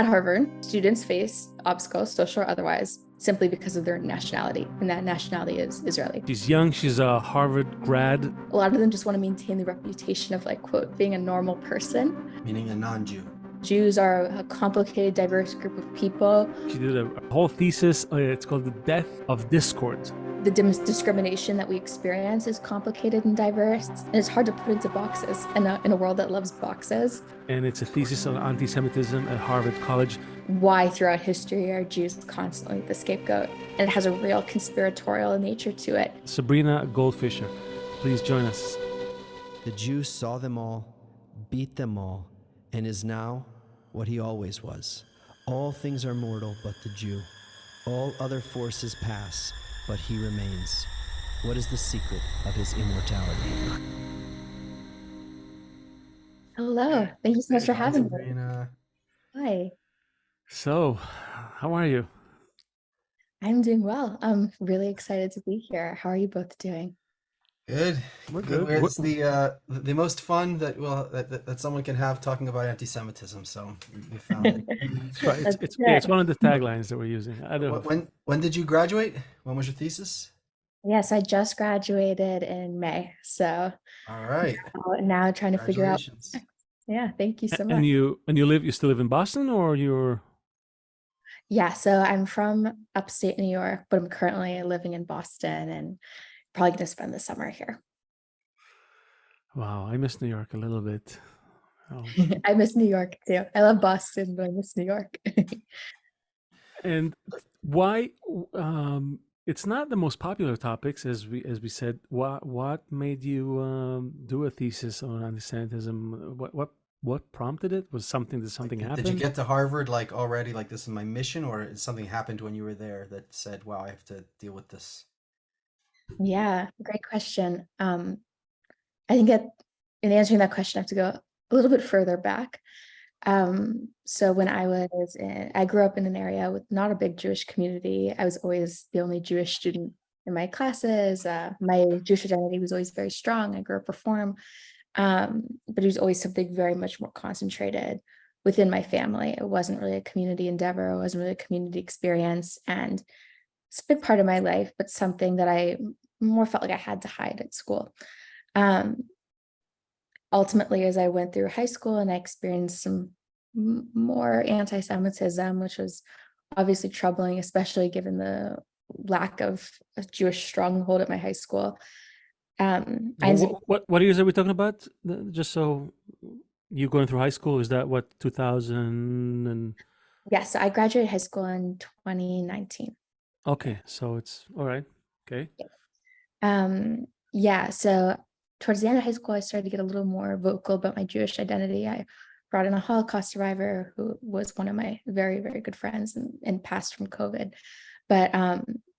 At Harvard, students face obstacles, social or otherwise, simply because of their nationality, and that nationality is Israeli. She's young, she's a Harvard grad. A lot of them just want to maintain the reputation of, like, quote, being a normal person. Meaning a non-Jew. Jews are a complicated, diverse group of people. She did a whole thesis, it's called The Death of Discord. The discrimination that we experience is complicated and diverse, and it's hard to put into boxes in a world that loves boxes. And it's a thesis on anti-Semitism at Harvard College. Why throughout history are Jews constantly the scapegoat? And it has a real conspiratorial nature to it. Sabrina Goldfischer, please join us. The Jew saw them all, beat them all, and is now what he always was. All things are mortal but the Jew. All other forces pass, but he remains. What is the secret of his immortality? Hello, thank you so much for having me. Sabrina. Hi. So, how are you? I'm doing well. I'm really excited to be here. How are you both doing? Good. We're good. It's the most fun that someone can have talking about anti-Semitism. So we found it. It's one of the taglines that we're using. I don't know. When did you graduate? When was your thesis? Yes, I just graduated in May. So All right. now trying to figure out. Congratulations. Yeah, thank you so much. And you still live in Boston, or you're? Yeah, so I'm from upstate New York, but I'm currently living in Boston and probably going to spend the summer here. Wow, I miss New York a little bit. Oh. I miss New York too. I love Boston, but I miss New York. And why? It's not the most popular topics, as we said. What made you do a thesis on anti-Semitism? What prompted it? Was something happened? Did you get to Harvard like already, like this is my mission, or something happened when you were there that said, "Wow, I have to deal with this"? Yeah, great question. I think in answering that question, I have to go a little bit further back. So when I grew up in an area with not a big Jewish community. I was always the only Jewish student in my classes. My Jewish identity was always very strong. I grew up Reform, but it was always something very much more concentrated within my family. It wasn't really a community endeavor. It wasn't really a community experience. And it's a big part of my life, but something that I more felt like I had to hide at school. Ultimately, as I went through high school and I experienced some more anti-Semitism, which was obviously troubling, especially given the lack of a Jewish stronghold at my high school. What years are we talking about? Just so you going through high school, is that what, 2000 and? Yes, so I graduated high school in 2019. Okay, so it's all right. Okay. Yeah, so towards the end of high school, I started to get a little more vocal about my Jewish identity. I brought in a Holocaust survivor who was one of my very, very good friends and passed from COVID. But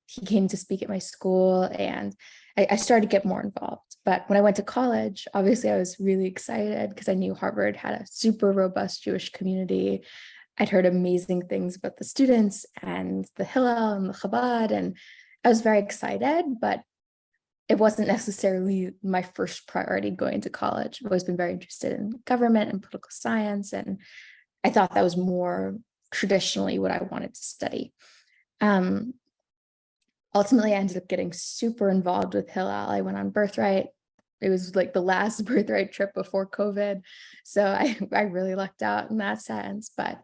he came to speak at my school and I started to get more involved. But when I went to college, obviously I was really excited because I knew Harvard had a super robust Jewish community. I'd heard amazing things about the students and the Hillel and the Chabad, and I was very excited, but it wasn't necessarily my first priority going to college. I've always been very interested in government and political science, and I thought that was more traditionally what I wanted to study. Ultimately, I ended up getting super involved with Hillel. I went on Birthright. It was like the last Birthright trip before COVID. So I really lucked out in that sense, but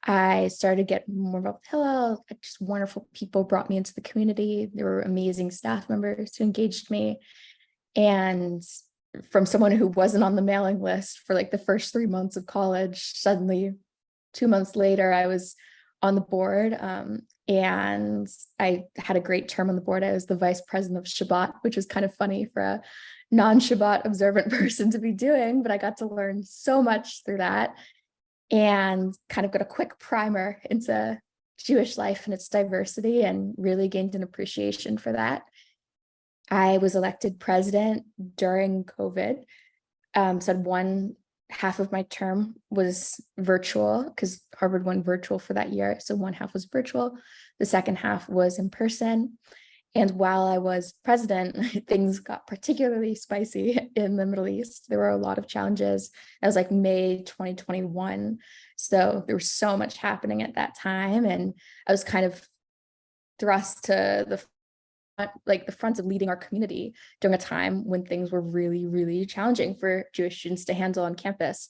I started to get more involved with Hillel. Just wonderful people brought me into the community. There were amazing staff members who engaged me. And from someone who wasn't on the mailing list for like the first 3 months of college, suddenly 2 months later, I was on the board. And I had a great term on the board. I was the vice president of Shabbat, which was kind of funny for a non-Shabbat observant person to be doing, but I got to learn so much through that and kind of got a quick primer into Jewish life and its diversity and really gained an appreciation for that. I was elected president during COVID. So one half of my term was virtual because Harvard went virtual for that year. So one half was virtual. The second half was in person. And while I was president, things got particularly spicy in the Middle East. There were a lot of challenges. It was like May 2021. So there was so much happening at that time. And I was kind of thrust to the front of leading our community during a time when things were really, really challenging for Jewish students to handle on campus.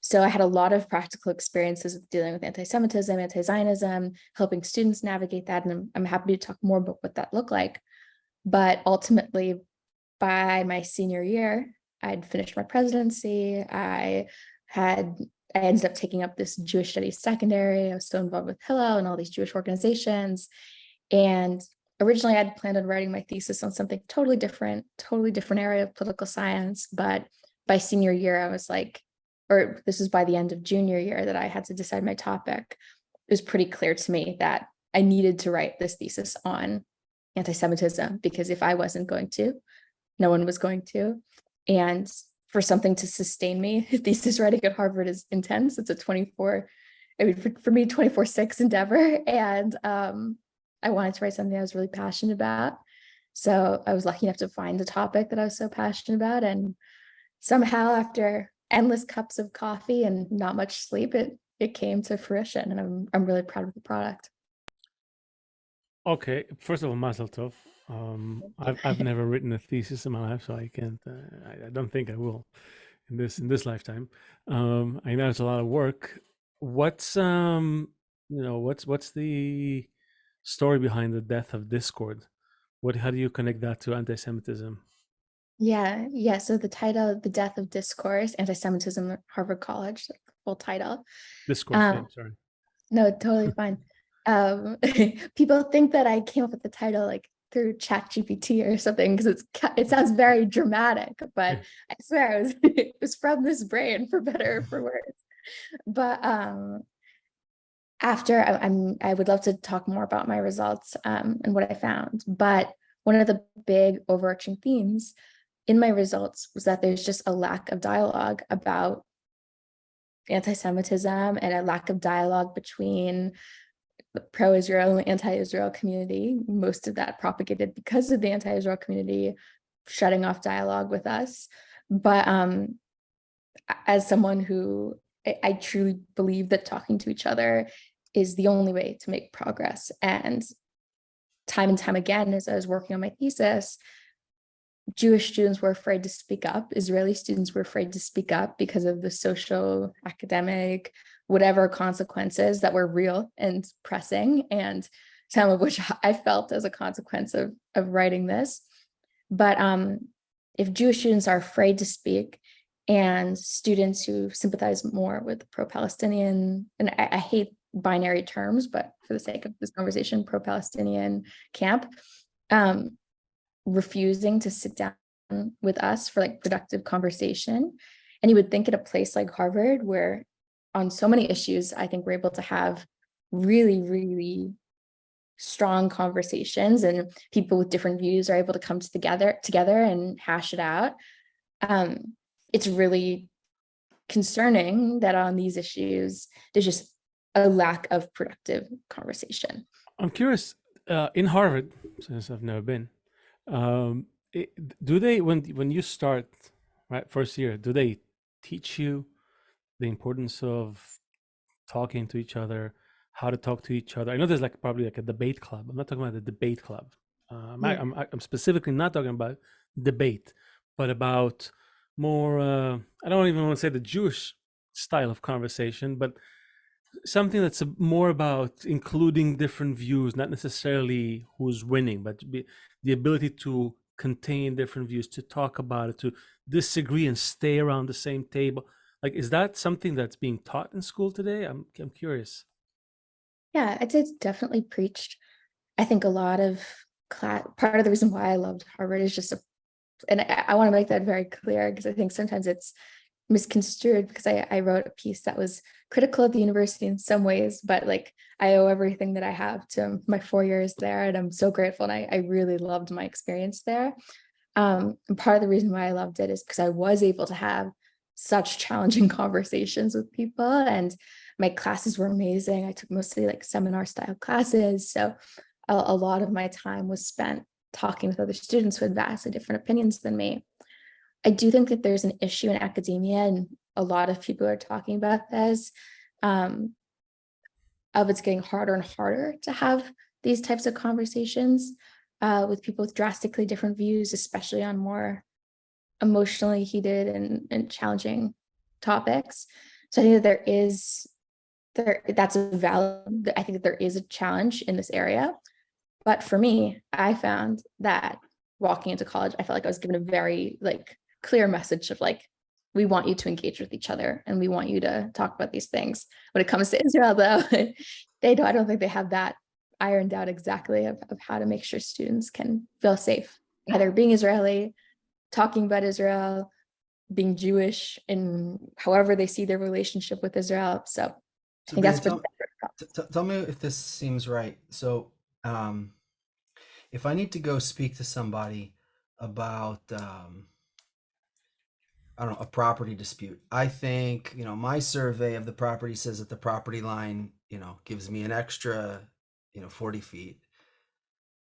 So I had a lot of practical experiences with dealing with anti-Semitism, anti-Zionism, helping students navigate that. And I'm happy to talk more about what that looked like. But ultimately, by my senior year, I'd finished my presidency. I ended up taking up this Jewish studies secondary. I was still involved with Hillel and all these Jewish organizations. And originally I'd planned on writing my thesis on something totally different area of political science. But by senior year, I was like, or this was by the end of junior year that I had to decide my topic. It was pretty clear to me that I needed to write this thesis on anti-Semitism, because if I wasn't going to, no one was going to. And for something to sustain me, thesis writing at Harvard is intense. It's a 24, I mean, for me, 24/6 endeavor. And I wanted to write something I was really passionate about. So I was lucky enough to find the topic that I was so passionate about. And somehow, after endless cups of coffee and not much sleep, it came to fruition, and I'm really proud of the product. Okay, first of all, Mazel Tov. I've never written a thesis in my life, so I can't. I don't think I will in this lifetime. I know it's a lot of work. What's what's the story behind the death of Discord? How do you connect that to anti-Semitism? Yeah. So the title, The Death of Discourse, Anti-Semitism at Harvard College, the full title. Discourse, yeah, sorry. No, totally fine. People think that I came up with the title like through ChatGPT or something, because it sounds very dramatic, but Yeah. I swear it was from this brain, for better or for worse. But after I would love to talk more about my results and what I found. But one of the big overarching themes in my results was that there's just a lack of dialogue about anti-Semitism, and a lack of dialogue between the pro-Israel and anti-Israel community, most of that propagated because of the anti-Israel community shutting off dialogue with us. But as someone who I truly believe that talking to each other is the only way to make progress. And time again, as I was working on my thesis, Jewish students were afraid to speak up. Israeli students were afraid to speak up because of the social, academic, whatever consequences that were real and pressing, and some of which I felt as a consequence of writing this. But if Jewish students are afraid to speak, and students who sympathize more with pro-Palestinian, and I hate binary terms, but for the sake of this conversation, pro-Palestinian camp, refusing to sit down with us for like productive conversation. And you would think at a place like Harvard, where on so many issues, I think we're able to have really, really strong conversations, and people with different views are able to come together and hash it out. It's really concerning that on these issues, there's just a lack of productive conversation. I'm curious, in Harvard, since I've never been, do they, when you start, right, first year, do they teach you the importance of talking to each other, how to talk to each other? I know there's like probably like a debate club. I'm not talking about the debate club. I'm specifically not talking about debate, but about more, I don't even want to say the Jewish style of conversation, but something that's more about including different views, not necessarily who's winning, but the ability to contain different views, to talk about it, to disagree and stay around the same table. Like, is that something that's being taught in school today? I'm curious. Yeah, I'd say it's definitely preached. I think a lot of part of the reason why I loved Harvard is just and I want to make that very clear, because I think sometimes it's misconstrued, because I wrote a piece that was critical of the university in some ways, but like I owe everything that I have to my 4 years there, and I'm so grateful, and I really loved my experience there. And part of the reason why I loved it is because I was able to have such challenging conversations with people, and my classes were amazing. I took mostly like seminar style classes, so a lot of my time was spent talking with other students who had vastly different opinions than me. I do think that there's an issue in academia, and a lot of people are talking about this, of it's getting harder and harder to have these types of conversations with people with drastically different views, especially on more emotionally heated and challenging topics. So I think that that's a valid, I think that there is a challenge in this area. But for me, I found that walking into college, I felt like I was given a very like clear message of like, we want you to engage with each other and we want you to talk about these things. When it comes to Israel, though, I don't think they have that ironed out exactly of how to make sure students can feel safe, either being Israeli, talking about Israel, being Jewish, and however they see their relationship with Israel. So I think that's tell me if this seems right. So if I need to go speak to somebody about I don't know, a property dispute, I think, you know, my survey of the property says that the property line, you know, gives me an extra, you know, 40 feet.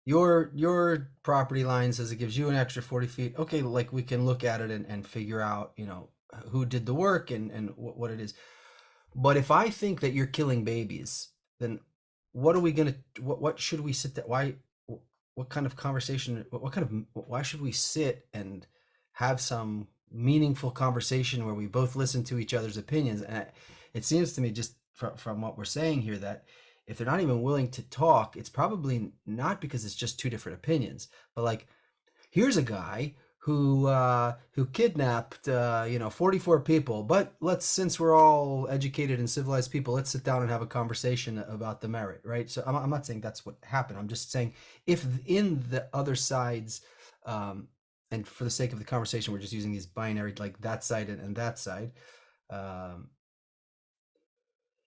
Your property line says it gives you an extra 40 feet. Okay, like we can look at it and figure out, you know, who did the work and what it is. But if I think that you're killing babies, then what are we gonna? What should we sit there? Why? What kind of conversation? Why should we sit and have some meaningful conversation where we both listen to each other's opinions? And it seems to me, just from what we're saying here, that if they're not even willing to talk, it's probably not because it's just two different opinions, but like, here's a guy who kidnapped 44 people, but since we're all educated and civilized people, let's sit down and have a conversation about the merit, right? So I'm not saying that's what happened. I'm just saying, if in the other sides, and for the sake of the conversation, we're just using these binary, like that side and that side,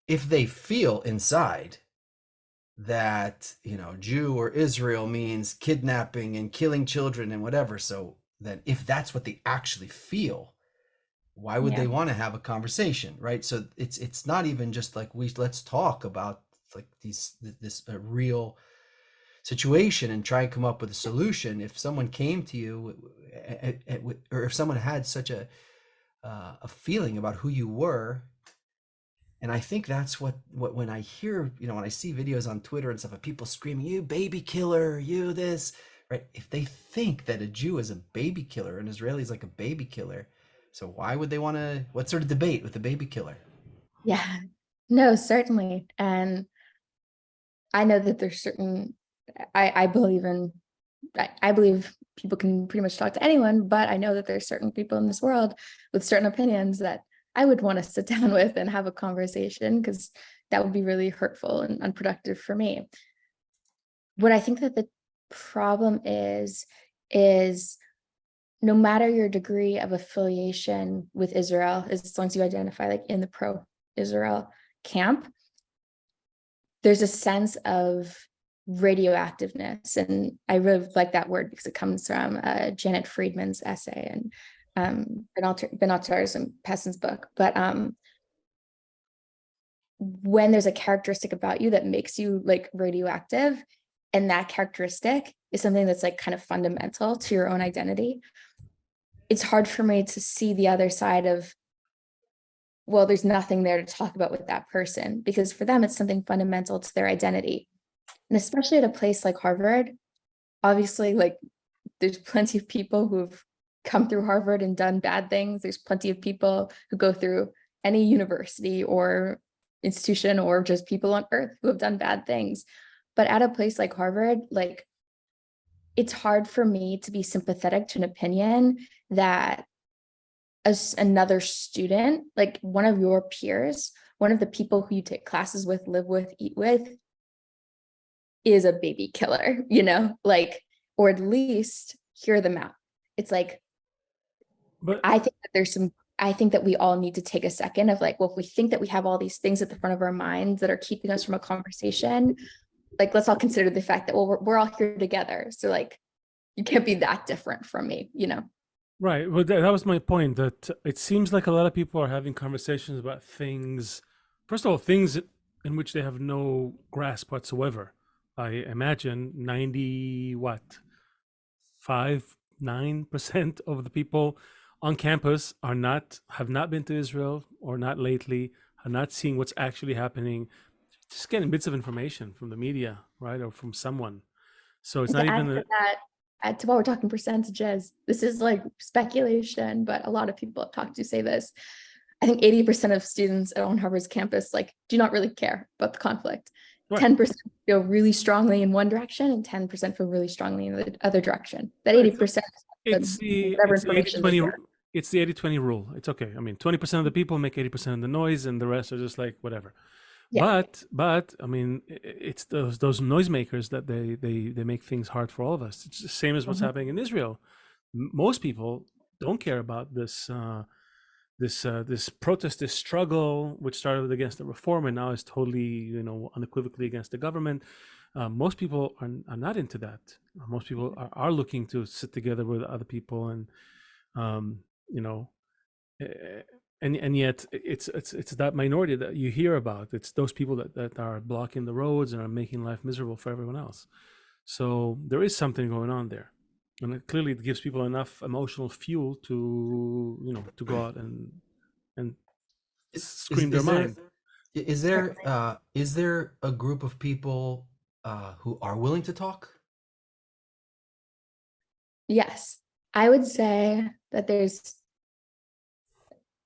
if they feel inside that, you know, Jew or Israel means kidnapping and killing children and whatever, so then if that's what they actually feel, why would they want to have a conversation, right? So it's not even just like, let's talk about like this real situation and try and come up with a solution. If someone came to you or if someone had such a feeling about who you were, and I think that's what when I hear, you know, when I see videos on Twitter and stuff of people screaming, you baby killer, you this, right? If they think that a Jew is a baby killer and Israeli is like a baby killer, so why would they want to, what sort of debate with the baby killer? Yeah, no, certainly. And I know that there's certain, I believe people can pretty much talk to anyone, but I know that there's certain people in this world with certain opinions that I would want to sit down with and have a conversation, because that would be really hurtful and unproductive for me. What I think that the problem is no matter your degree of affiliation with Israel, as long as you identify like in the pro-Israel camp, there's a sense of radioactiveness. And I really like that word because it comes from Janet Friedman's essay and Ben Attar's and Pessin's book. But when there's a characteristic about you that makes you like radioactive, and that characteristic is something that's like kind of fundamental to your own identity, it's hard for me to see the other side of, well, there's nothing there to talk about with that person, because for them, it's something fundamental to their identity. And especially at a place like Harvard, obviously, like there's plenty of people who've come through Harvard and done bad things. There's plenty of people who go through any university or institution, or just people on earth who have done bad things. But at a place like Harvard, like it's hard for me to be sympathetic to an opinion that another student, like one of your peers, one of the people who you take classes with, live with, eat with, is a baby killer, you know, like, or at least hear them out. It's like, but I think that we all need to take a second of like, well, if we think that we have all these things at the front of our minds that are keeping us from a conversation, like, let's all consider the fact that, well, we're all here together. So like, you can't be that different from me, you know? Right. Well, that was my point, that it seems like a lot of people are having conversations about things, first of all, things in which they have no grasp whatsoever. I imagine 90 what 9% of the people on campus have not been to Israel, or not lately, are not seeing what's actually happening, just getting bits of information from the media, right, or from someone. So it's And not to add even to that, add to while we're talking percentages, this is like speculation, but a lot of people I've talked to say this. I think 80% of students on Harvard's campus like do not really care about the conflict. right. 10% feel really strongly in one direction and 10% feel really strongly in the other direction. That Right. 80%, It's the whatever it's the 80 information they 20 hear. it's the 80-20 rule. It's okay. I mean, 20% of the people make 80% of the noise, and the rest are just like whatever. Yeah. But I mean, it's those noisemakers that they make things hard for all of us. It's the same as what's Mhm. happening in Israel. Most people don't care about this protest, this struggle, which started against the reform and now is totally, unequivocally against the government. Most people are not into that. Most people are looking to sit together with other people, and um, you know, eh, and yet it's that minority that you hear about. It's those people that are blocking the roads and are making life miserable for everyone else. So there is something going on there, and clearly it gives people enough emotional fuel to to go out and Is scream their mind. is there a group of people who are willing to talk? Yes, I would say that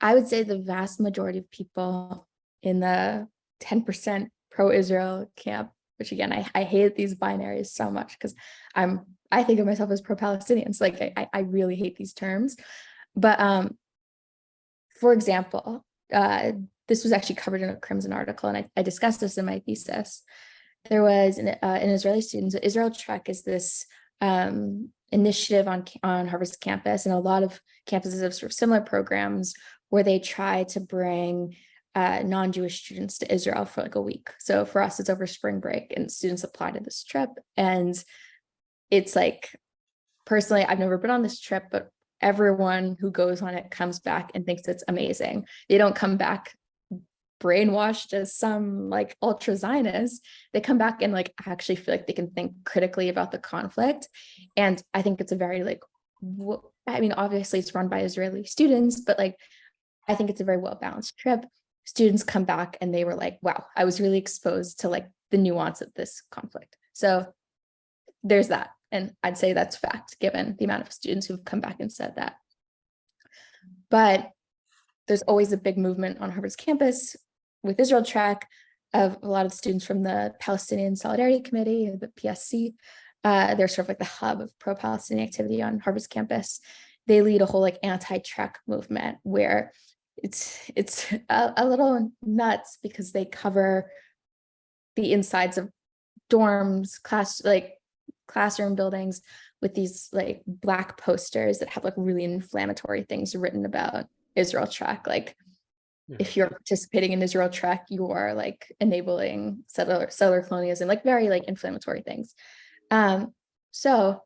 I would say the vast majority of people in the 10% pro-Israel camp, which again, I hate these binaries so much because I think of myself as pro-Palestinians. Like I really hate these terms. But for example, this was actually covered in a Crimson article, and I discussed this in my thesis. There was an Israeli student. So Israel Trek is this initiative on Harvard's campus, and a lot of campuses have sort of similar programs where they try to bring non-Jewish students to Israel for like a week. So for us, it's over spring break, and students apply to this trip. And it's like, personally, I've never been on this trip, but everyone who goes on it comes back and thinks it's amazing. They don't come back brainwashed as some like ultra Zionists. They come back and like actually feel like they can think critically about the conflict. And I think it's a very like, I mean, obviously it's run by Israeli students, but like, I think it's a very well-balanced trip. Students come back and they were like, wow, I was really exposed to like the nuance of this conflict. So there's that. And I'd say that's fact, given the amount of students who've come back and said that. But there's always a big movement on Harvard's campus with Israel Track of a lot of students from the Palestinian Solidarity Committee, the PSC. They're sort of like the hub of pro-Palestinian activity on Harvard's campus. They lead a whole like anti-Trek movement where it's a little nuts because they cover the insides of dorms, classroom buildings with these like black posters that have like really inflammatory things written about Israel Trek. Like if you're participating in Israel Trek, you are like enabling settler colonialism, like very like inflammatory things. So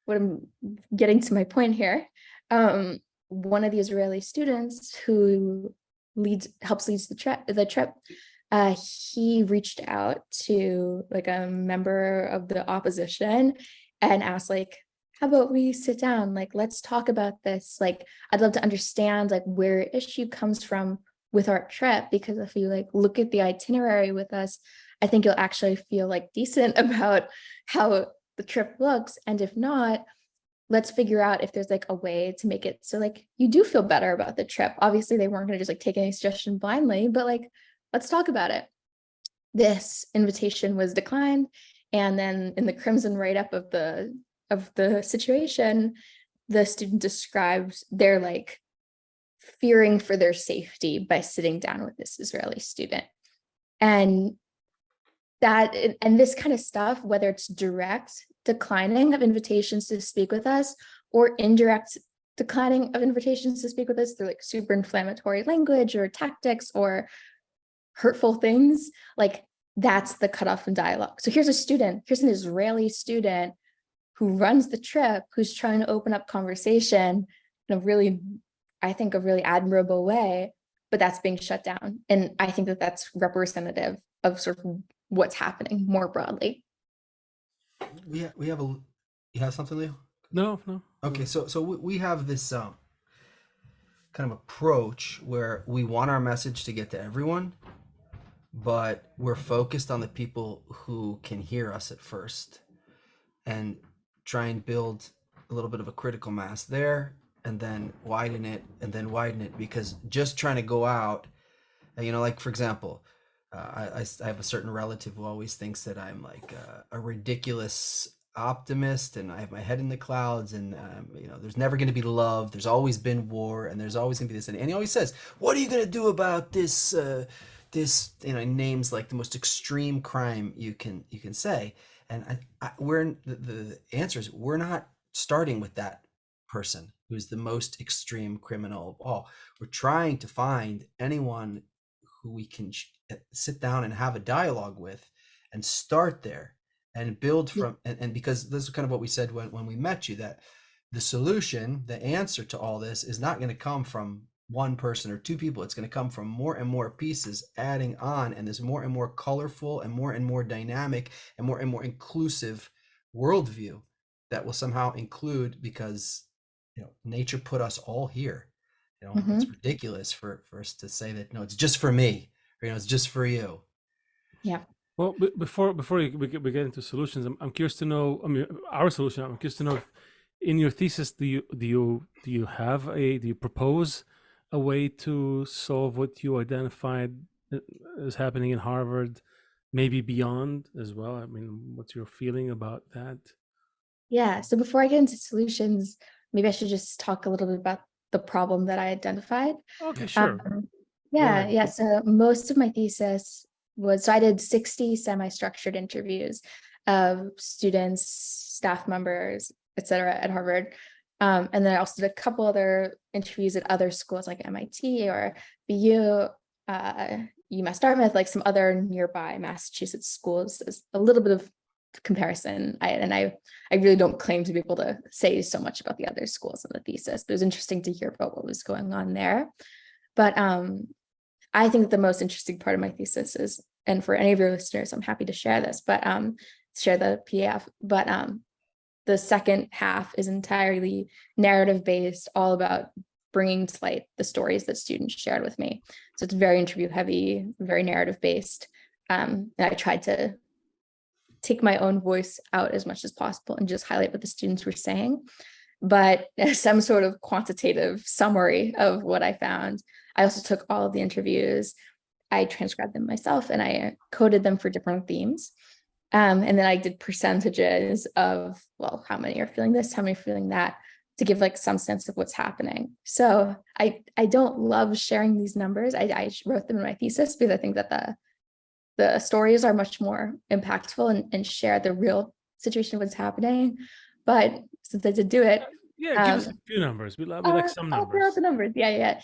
what I'm getting to my point here, one of the Israeli students who helps lead the trip, he reached out to like a member of the opposition and asked like, how about we sit down? Like, let's talk about this. Like, I'd love to understand like where issue comes from with our trip, because if you like look at the itinerary with us, I think you'll actually feel like decent about how the trip looks. And if not, let's figure out if there's like a way to make it so like you do feel better about the trip. Obviously, they weren't going to just like take any suggestion blindly, but like, let's talk about it. This invitation was declined. And then in the Crimson write-up of the situation, the student described their like fearing for their safety by sitting down with this Israeli student. And this kind of stuff, whether it's direct declining of invitations to speak with us or indirect declining of invitations to speak with us through like super inflammatory language or tactics or hurtful things, like that's the cutoff in dialogue. So here's an Israeli student who runs the trip, who's trying to open up conversation in a really, I think, a really admirable way, but that's being shut down. And I think that that's representative of sort of what's happening more broadly. we have a you have something, Leo? No, no. Okay, so we have this kind of approach where we want our message to get to everyone, but we're focused on the people who can hear us at first, and try and build a little bit of a critical mass there, and then widen it, and then widen it, because just trying to go out, like for example, I have a certain relative who always thinks that I'm like a ridiculous optimist, and I have my head in the clouds, and there's never going to be love. There's always been war, and there's always going to be this. And he always says, "What are you going to do about this?" Names like the most extreme crime you can say. And we're in, the answer is we're not starting with that person who's the most extreme criminal of all. We're trying to find anyone who we can sit down and have a dialogue with, and start there and build from. And because this is kind of what we said when we met you, that the solution, the answer to all this is not going to come from one person or two people. It's going to come from more and more pieces adding on, and this more and more colorful and more dynamic and more inclusive worldview that will somehow include, because nature put us all here. It's ridiculous for us to say that no, it's just for me, or it's just for you. Yeah. Well, before we get into solutions, I'm curious to know. I mean, our solution. I'm curious to know if in your thesis do you propose a way to solve what you identified as happening in Harvard, maybe beyond as well? I mean, what's your feeling about that? Yeah. So before I get into solutions, maybe I should just talk a little bit about the problem that I identified. Okay, sure. Yeah. So most of my thesis so I did 60 semi-structured interviews of students, staff members, et cetera, at Harvard. And then I also did a couple other interviews at other schools like MIT or BU, UMass Dartmouth, like some other nearby Massachusetts schools. There's a little bit of comparison. I really don't claim to be able to say so much about the other schools in the thesis, but it was interesting to hear about what was going on there. But I think the most interesting part of my thesis is, and for any of your listeners, I'm happy to share this, but share the PDF, but the second half is entirely narrative based, all about bringing to light the stories that students shared with me. So it's very interview heavy, very narrative based. And I tried to take my own voice out as much as possible and just highlight what the students were saying. But as some sort of quantitative summary of what I found, I also took all of the interviews, I transcribed them myself, and I coded them for different themes. And then I did percentages of, well, how many are feeling this, how many are feeling that, to give like some sense of what's happening. So I don't love sharing these numbers. I wrote them in my thesis because I think that the stories are much more impactful and share the real situation of what's happening. But since I did do it, give us a few numbers. We like some numbers. I'll throw out the numbers. Yeah.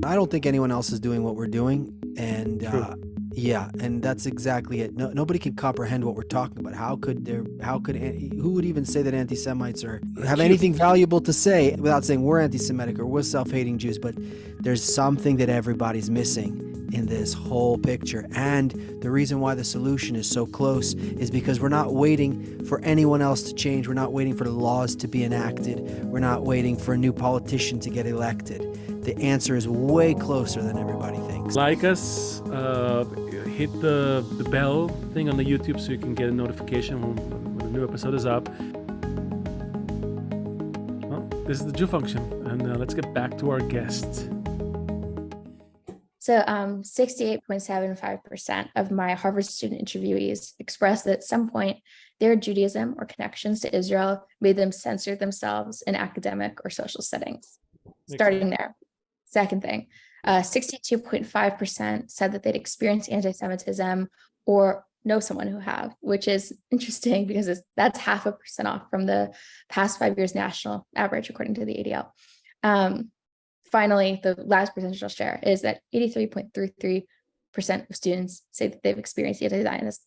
I don't think anyone else is doing what we're doing, and and that's exactly it. Nobody can comprehend what we're talking about. Who would even say that anti-Semites have anything valuable to say without saying we're anti-Semitic or we're self-hating Jews? But there's something that everybody's missing in this whole picture, and the reason why the solution is so close is because we're not waiting for anyone else to change. We're not waiting for the laws to be enacted. We're not waiting for a new politician to get elected. The answer is way closer than everybody thinks. Like us, hit the bell thing on the YouTube so you can get a notification when a new episode is up. Well, this is the Jew function, and let's get back to our guest. So 68.75% of my Harvard student interviewees expressed that at some point their Judaism or connections to Israel made them censor themselves in academic or social settings. Starting there. Second thing, 62.5% said that they'd experienced anti-Semitism or know someone who have, which is interesting because that's 0.5% off from the past 5 years national average, according to the ADL. Finally, the last percentage I'll share is that 83.33% of students say that they've experienced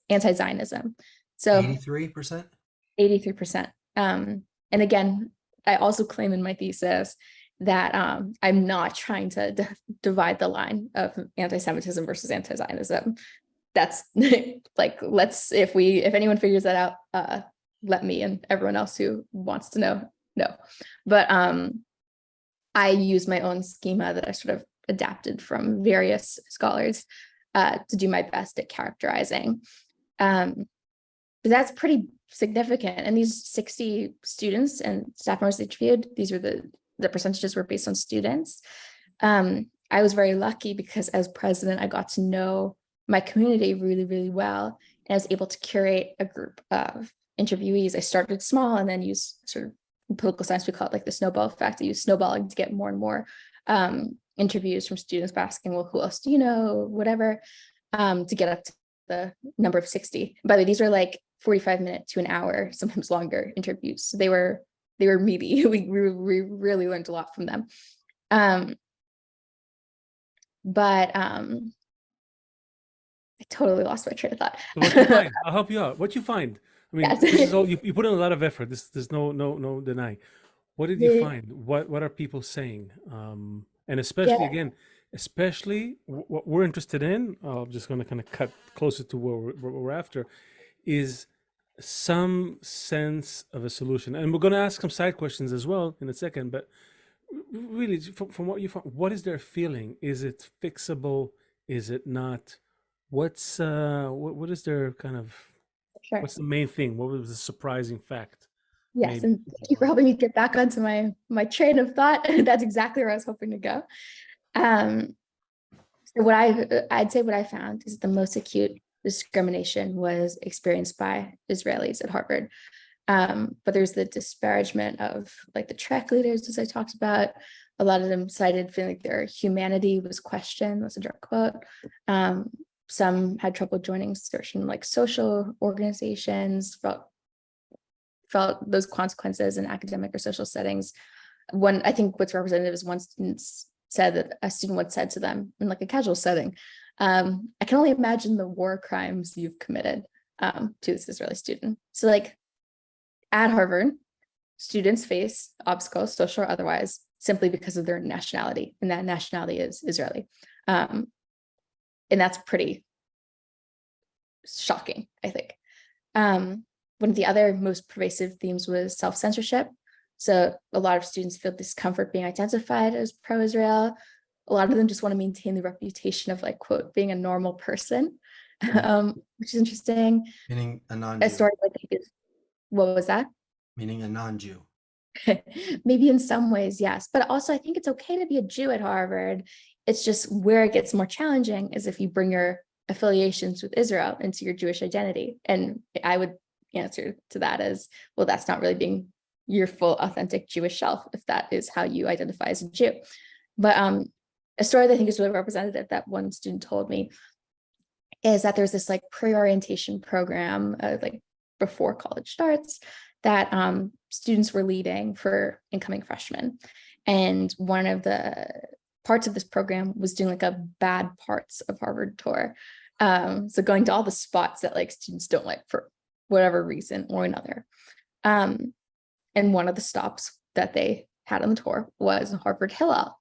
anti-Zionism. So 83%? 83%. And again, I also claim in my thesis that I'm not trying to divide the line of anti-Semitism versus anti-Zionism. that's like, if anyone figures that out, let me and everyone else who wants to know. But I use my own schema that I sort of adapted from various scholars to do my best at characterizing. But that's pretty significant. And these 60 students and staff members interviewed, these were the percentages were based on students. I was very lucky because as president, I got to know my community really, really well. And I was able to curate a group of interviewees. I started small and then used sort of, in political science, we call it like the snowball effect. I used snowballing to get more and more interviews from students asking, well, who else do you know, whatever, to get up to the number of 60. By the way, these were like 45-minute to an hour, sometimes longer interviews. So they were meaty. We really learned a lot from them. But I totally lost my train of thought. So what you find? I'll help you out. What you find? I mean, Yes. this is all you put in a lot of effort. There's no denying. What did you find? What are people saying? And especially again, what we're interested in. I'm just going to kind of cut closer to what we're after, is some sense of a solution. And we're going to ask some side questions as well in a second. But really, from what you found, what is their feeling? Is it fixable? Is it not? What's what is their kind of? Sure. What's the main thing? What was the surprising fact? Yes, Maybe. and thank you for helping me get back onto my train of thought. That's exactly where I was hoping to go. So I'd say what I found is the most acute discrimination was experienced by Israelis at Harvard. But there's the disparagement of like the track leaders, as I talked about. A lot of them cited feeling like their humanity was questioned. That's a direct quote. Some had trouble joining certain like social organizations, felt those consequences in academic or social settings. I think what's representative is one student said that a student once said to them in like a casual setting, I can only imagine the war crimes you've committed, to this Israeli student. So like at Harvard, students face obstacles, social or otherwise, simply because of their nationality, and that nationality is Israeli. And that's pretty shocking, I think. One of the other most pervasive themes was self-censorship. So a lot of students feel discomfort being identified as pro-Israel. A lot of them just want to maintain the reputation of like, quote, being a normal person, which is interesting. Meaning a non-Jew. A story like what was that? Meaning a non-Jew. Maybe in some ways, yes. But also I think it's okay to be a Jew at Harvard. It's just where it gets more challenging is if you bring your affiliations with Israel into your Jewish identity. And I would answer to that as, well, that's not really being your full authentic Jewish self if that is how you identify as a Jew. But a story that I think is really representative that one student told me is that there's this like pre-orientation program like before college starts that students were leading for incoming freshmen. And one of the parts of this program was doing like a bad parts of Harvard tour. So going to all the spots that like students don't like for whatever reason or another. And one of the stops that they had on the tour was Harvard Hillel,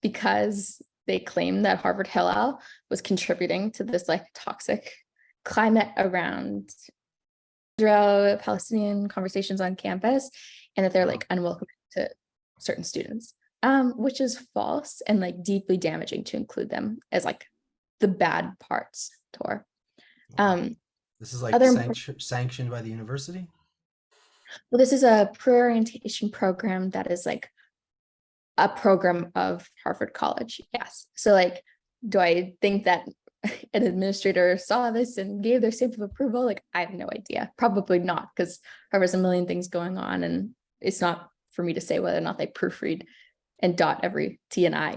because they claimed that Harvard Hillel was contributing to this like toxic climate around Israel-Palestinian conversations on campus, and that they're like unwelcome to certain students, which is false and like deeply damaging to include them as like the bad parts tour. This is like sanctioned by the university? Well, this is a pre-orientation program that is like a program of Harvard College. Yes. So like, do I think that an administrator saw this and gave their stamp of approval? Like, I have no idea. Probably not, because Harvard's a million things going on, and it's not for me to say whether or not they proofread and dot every T and I,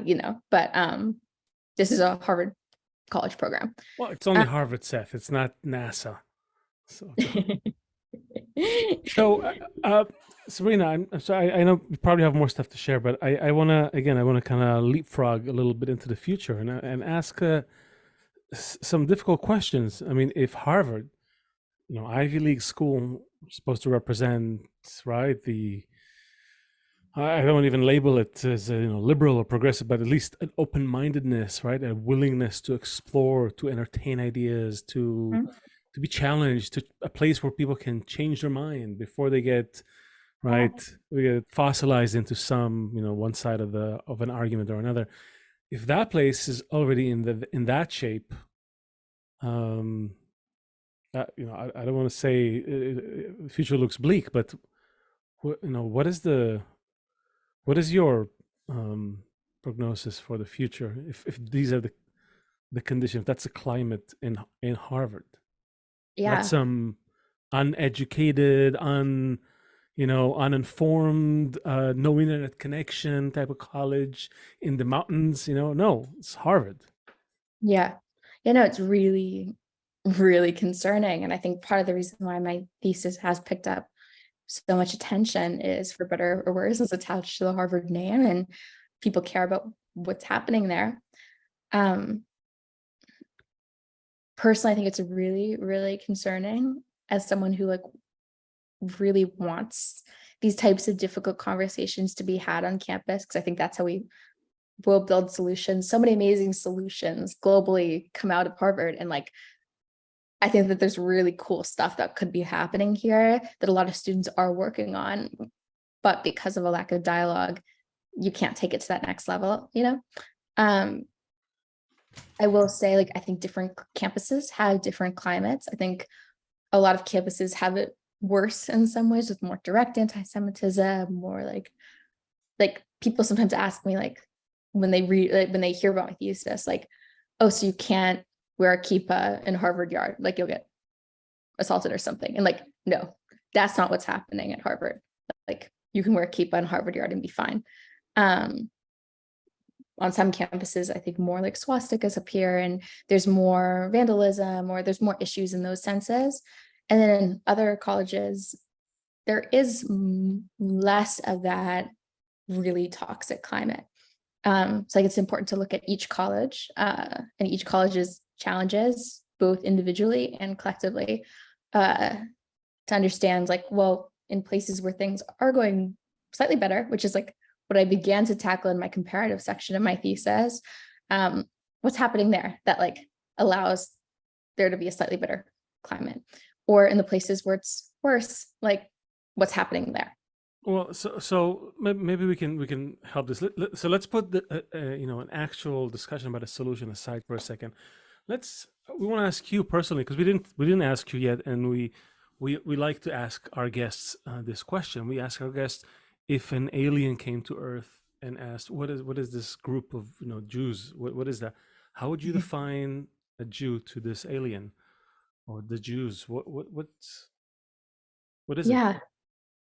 but this is a Harvard College program. Well, it's only Harvard, Seth. It's not NASA. So, Sabrina, I'm sorry. I know you probably have more stuff to share, but I want to kind of leapfrog a little bit into the future and ask some difficult questions. I mean, if Harvard, Ivy League school, supposed to represent, right, the I don't even label it as liberal or progressive, but at least an open-mindedness, right? A willingness to explore, to entertain ideas, to be challenged, to a place where people can change their mind before they get we get fossilized into some one side of an argument or another. If that place is already in that shape, I don't want to say the future looks bleak, but what is your prognosis for the future if these are the conditions, if that's the climate in Harvard? Yeah. Not some uneducated, uninformed, no internet connection type of college in the mountains. No, it's Harvard. Yeah. It's really, really concerning. And I think part of the reason why my thesis has picked up so much attention is, for better or worse, it's attached to the Harvard name and people care about what's happening there. Personally, I think it's really, really concerning as someone who really wants these types of difficult conversations to be had on campus, because I think that's how we will build solutions. So many amazing solutions globally come out of Harvard, and I think that there's really cool stuff that could be happening here that a lot of students are working on, but because of a lack of dialogue, you can't take it to that next level, I will say, I think different campuses have different climates. I think a lot of campuses have it worse in some ways, with more direct anti-Semitism, more like people sometimes ask me, when they read, when they hear about my thesis, oh, so you can't wear a kippah in Harvard Yard, you'll get assaulted or something. And no, that's not what's happening at Harvard. You can wear a kippah in Harvard Yard and be fine. On some campuses, I think more swastikas appear, and there's more vandalism, or there's more issues in those senses. And then in other colleges, there is less of that really toxic climate. So it's important to look at each college and each college's challenges, both individually and collectively, to understand well, in places where things are going slightly better, which is what I began to tackle in my comparative section of my thesis, what's happening there that allows there to be a slightly better climate, or in the places where it's worse, what's happening there. Well, so maybe we can help this. So let's put an actual discussion about a solution aside for a second. We want to ask you personally, because we didn't ask you yet, and we like to ask our guests this question. We ask our guests, if an alien came to Earth and asked, what is this group of Jews? What is that? How would you define a Jew to this alien, or the Jews? What is it?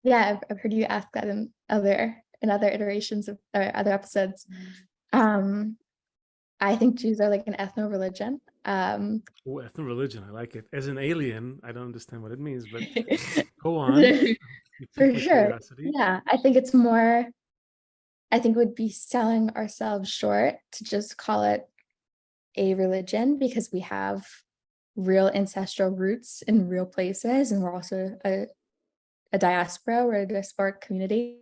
Yeah, I've heard you ask that in other iterations of other episodes. I think Jews are an ethno-religion. Ethno-religion, I like it. As an alien, I don't understand what it means, but go on. For sure. Curiosity. Yeah, I think it's more, I think we'd be selling ourselves short to just call it a religion, because we have real ancestral roots in real places, and we're also a diaspora, we're a diasporic community.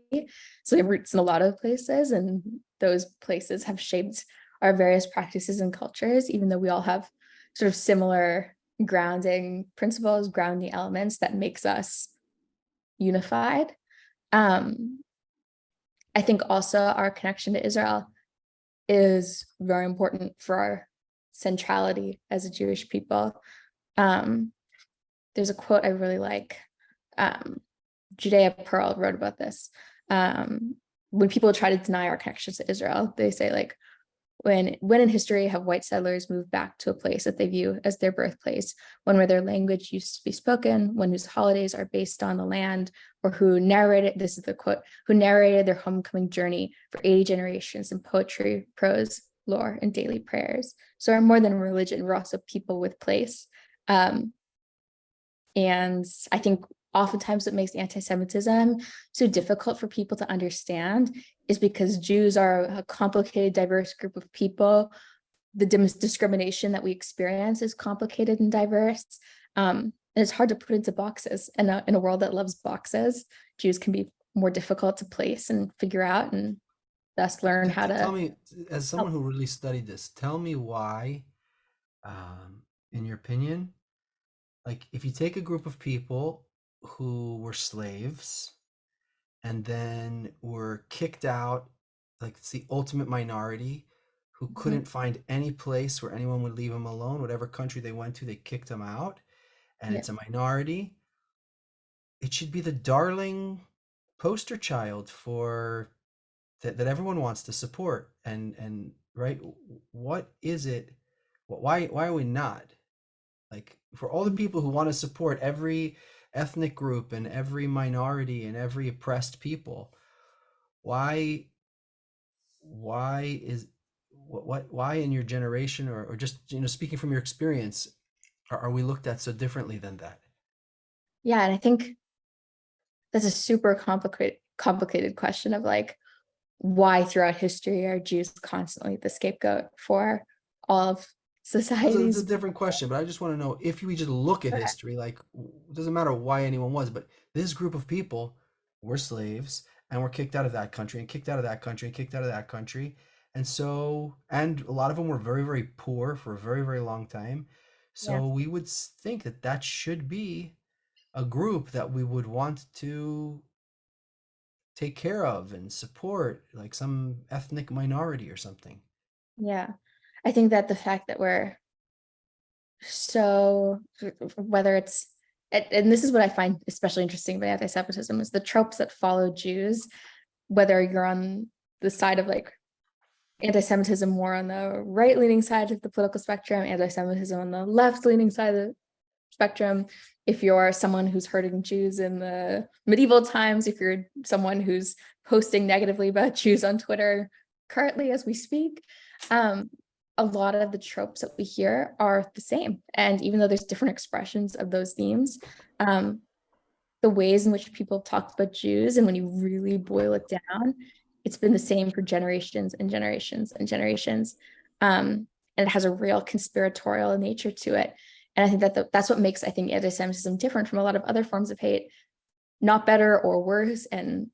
So we have roots in a lot of places, and those places have shaped our various practices and cultures, even though we all have sort of similar grounding principles, grounding elements that makes us unified. I think also our connection to Israel is very important for our centrality as a Jewish people. There's a quote I really like. Judea Pearl wrote about this. When people try to deny our connections to Israel, they say when in history have white settlers moved back to a place that they view as their birthplace, one where their language used to be spoken, one whose holidays are based on the land, or who narrated, this is the quote, who narrated their homecoming journey for 80 generations in poetry, prose, lore, and daily prayers. So we're more than a religion, we're also people with place. And I think oftentimes what makes anti-Semitism so difficult for people to understand is because Jews are a complicated, diverse group of people. The discrimination that we experience is complicated and diverse. And it's hard to put into boxes. And in a world that loves boxes, Jews can be more difficult to place and figure out, and thus learn how Tell to me, as someone who really studied this, tell me why, in your opinion, like if you take a group of people who were slaves and then were kicked out, like it's the ultimate minority who couldn't find any place where anyone would leave them alone, whatever country they went to, they kicked them out, and Yeah. it's a minority. It should be the darling poster child for that everyone wants to support, and right, what is it, why are we not, like, for all the people who want to support every ethnic group and every minority and every oppressed people, why is why in your generation, or just, speaking from your experience, are we looked at so differently than that? Yeah, and I think that's a super complicated question of like, why throughout history are Jews constantly the scapegoat for all of It's a society's? different question, but I just want to know, if we just look at history, like, it doesn't matter why anyone was, but this group of people were slaves and were kicked out of that country and kicked out of that country and kicked out of that country. And so, and a lot of them were very, very poor for a very, very long time. Yeah. So we would think that that should be a group that we would want to take care of and support, like some ethnic minority or something. Yeah. I think that the fact that we're so, whether it's, and this is what I find especially interesting about anti-Semitism, is the tropes that follow Jews, whether you're on the side of like anti-Semitism more on the right-leaning side of the political spectrum, anti-Semitism on the left-leaning side of the spectrum. If you're someone who's hurting Jews in the medieval times, if you're someone who's posting negatively about Jews on Twitter currently as we speak, a lot of the tropes that we hear are the same. And even though there's different expressions of those themes, the ways in which people talk about Jews, and when you really boil it down, it's been the same for generations and generations and generations. And it has a real conspiratorial nature to it. And I think that that's what makes, I think, anti-Semitism different from a lot of other forms of hate, not better or worse. And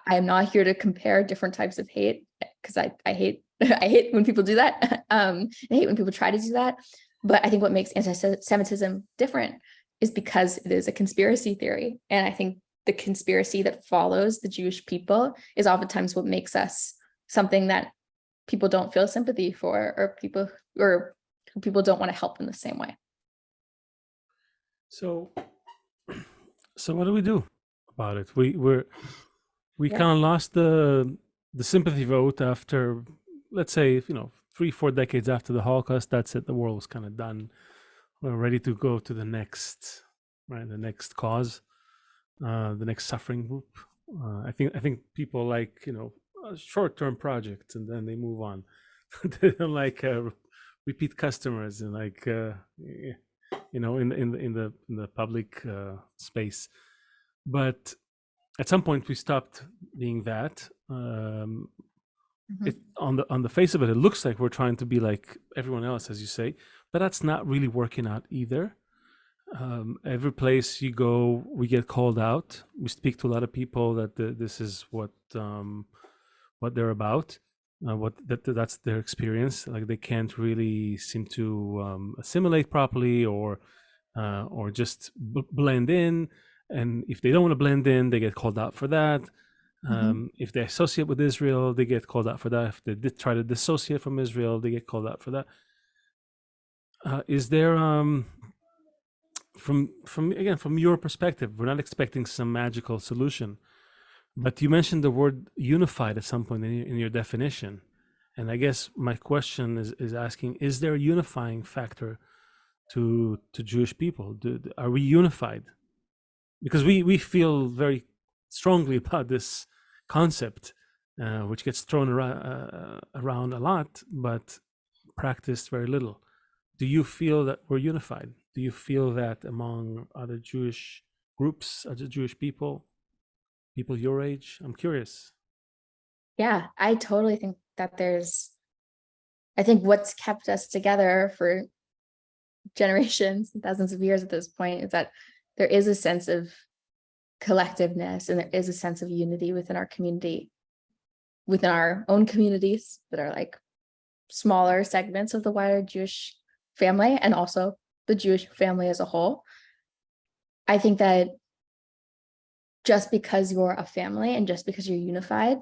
I am not here to compare different types of hate, because I hate I hate when people do that. I hate when people try to do that. But I think what makes anti-Semitism different is because it is a conspiracy theory. And I think the conspiracy that follows the Jewish people is oftentimes what makes us something that people don't feel sympathy for, or who people don't want to help in the same way. So what do we do about it? We Yeah. kind of lost the sympathy vote after, let's say, 3-4 decades after the Holocaust. That's it. The world was kind of done. We're ready to go to the next, right? The next cause, the next suffering group. I think people like, short-term projects, and then they move on. They don't like repeat customers, and like in the public space. But at some point we stopped being that. It, on the face of it, it looks like we're trying to be like everyone else, as you say, but that's not really working out either. Every place you go, we get called out. We speak to a lot of people that this is what they're about, that's their experience. Like they can't really seem to assimilate properly, or just blend in. And if they don't want to blend in, they get called out for that. If they associate with Israel, they get called out for that. If they try to dissociate from Israel, they get called out for that. Is there, from your perspective, we're not expecting some magical solution, but you mentioned the word unified at some point in your definition, and I guess my question is asking: is there a unifying factor to Jewish people? Are we unified? Because we feel very strongly about this concept, which gets thrown around a lot, but practiced very little. Do you feel that we're unified? Do you feel that among other Jewish groups, other Jewish people your age? I'm curious. Yeah, I totally think that I think what's kept us together for generations and thousands of years at this point is that there is a sense of collectiveness, and there is a sense of unity within our community, within our own communities that are like smaller segments of the wider Jewish family, and also the Jewish family as a whole. I think that just because you're a family and just because you're unified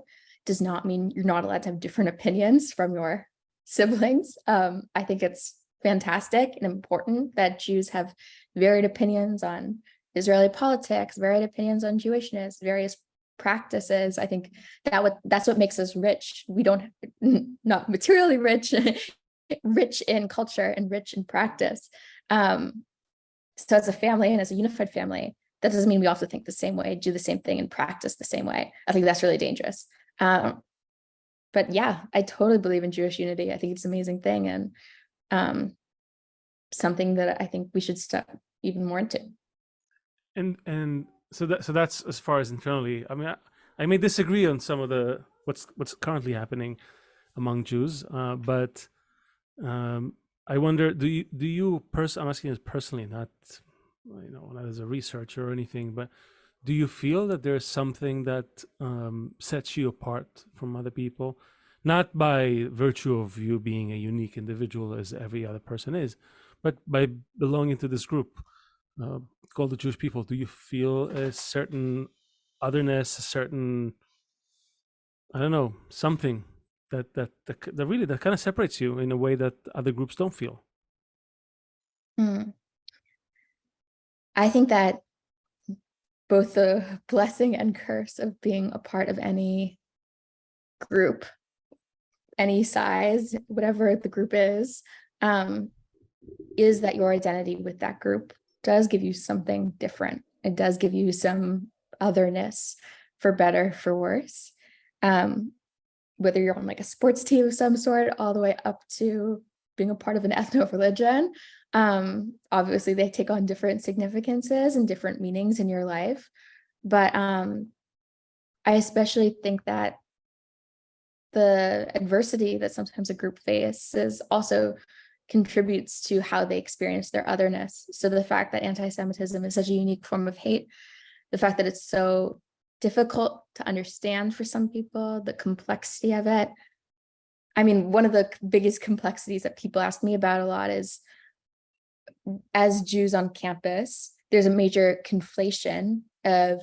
does not mean you're not allowed to have different opinions from your siblings. I think it's fantastic and important that Jews have varied opinions on Israeli politics, varied opinions on Jewishness, various practices. I think that's what makes us rich. We don't, not materially rich, rich in culture and rich in practice. So as a family and as a unified family, that doesn't mean we all have to think the same way, do the same thing, and practice the same way. I think that's really dangerous. But yeah, I totally believe in Jewish unity. I think it's an amazing thing, and something that I think we should step even more into. And so that's as far as internally. I mean, I may disagree on some of the what's currently happening among Jews, but I wonder, do you I'm asking this personally, not not as a researcher or anything, but do you feel that there's something that sets you apart from other people, not by virtue of you being a unique individual as every other person is, but by belonging to this group called the Jewish people? Do you feel a certain otherness, a certain, I don't know, something that really that kind of separates you in a way that other groups don't feel? I think that both the blessing and curse of being a part of any group, any size, whatever the group is that your identity with that group does give you something different. It does give you some otherness, for better, for worse. Whether you're on like a sports team of some sort, all the way up to being a part of an ethno-religion. Obviously they take on different significances and different meanings in your life. But I especially think that the adversity that sometimes a group faces also contributes to how they experience their otherness. So the fact that anti-Semitism is such a unique form of hate, the fact that it's so difficult to understand for some people, the complexity of it. I mean, one of the biggest complexities that people ask me about a lot is, as Jews on campus, there's a major conflation of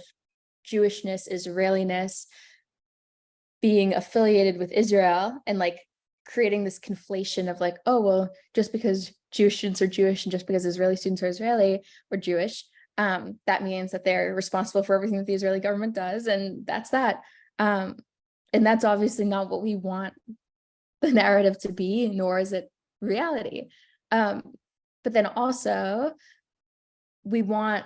Jewishness, Israeliness, being affiliated with Israel, and like creating this conflation of like, oh, well, just because Jewish students are Jewish and just because Israeli students are Israeli or Jewish, that means that they're responsible for everything that the Israeli government does, and that's that. And that's obviously not what we want the narrative to be, nor is it reality. But then also, we want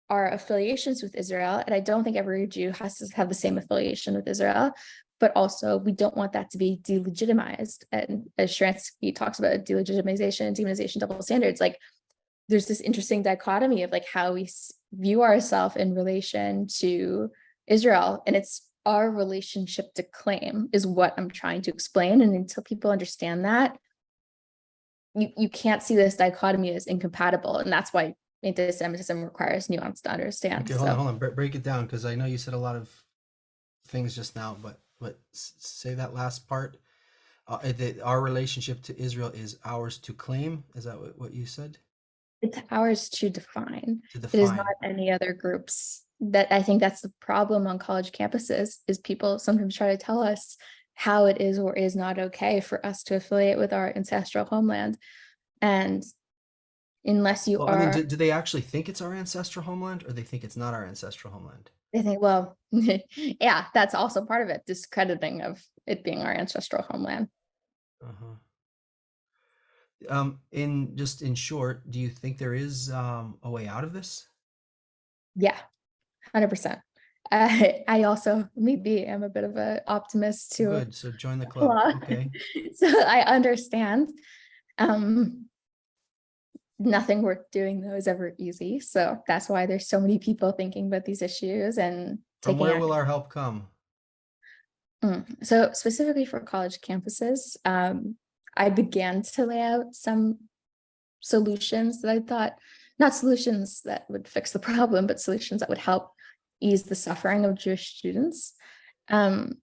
our affiliations with Israel, and I don't think every Jew has to have the same affiliation with Israel, but also we don't want that to be delegitimized. And as Sharansky talks about delegitimization, demonization, double standards, like there's this interesting dichotomy of like how we view ourselves in relation to Israel, and it's our relationship to claim is what I'm trying to explain. And until people understand that, you can't see this dichotomy as incompatible, and that's why anti-Semitism requires nuance to understand. Okay, hold on. Break it down, because I know you said a lot of things just now, but say that last part. Our relationship to Israel is ours to claim. Is that what you said? It's ours to define. To It is define. not any other groups. That I think that's the problem on college campuses, is people sometimes try to tell us how it is or is not okay for us to affiliate with our ancestral homeland. And unless you Well, are, I mean, do they actually think it's our ancestral homeland, or they think it's not our ancestral homeland? they think, well, yeah, that's also part of it, discrediting of it being our ancestral homeland. In short, do you think there is a way out of this? Yeah, 100%. I also maybe am a bit of an optimist too. Good. So join the club. Okay. So I understand. Nothing worth doing though is ever easy. So that's why there's so many people thinking about these issues and From taking where action. will our help come? So specifically for college campuses, I began to lay out some solutions that I thought, not solutions that would fix the problem, but solutions that would help ease the suffering of Jewish students. And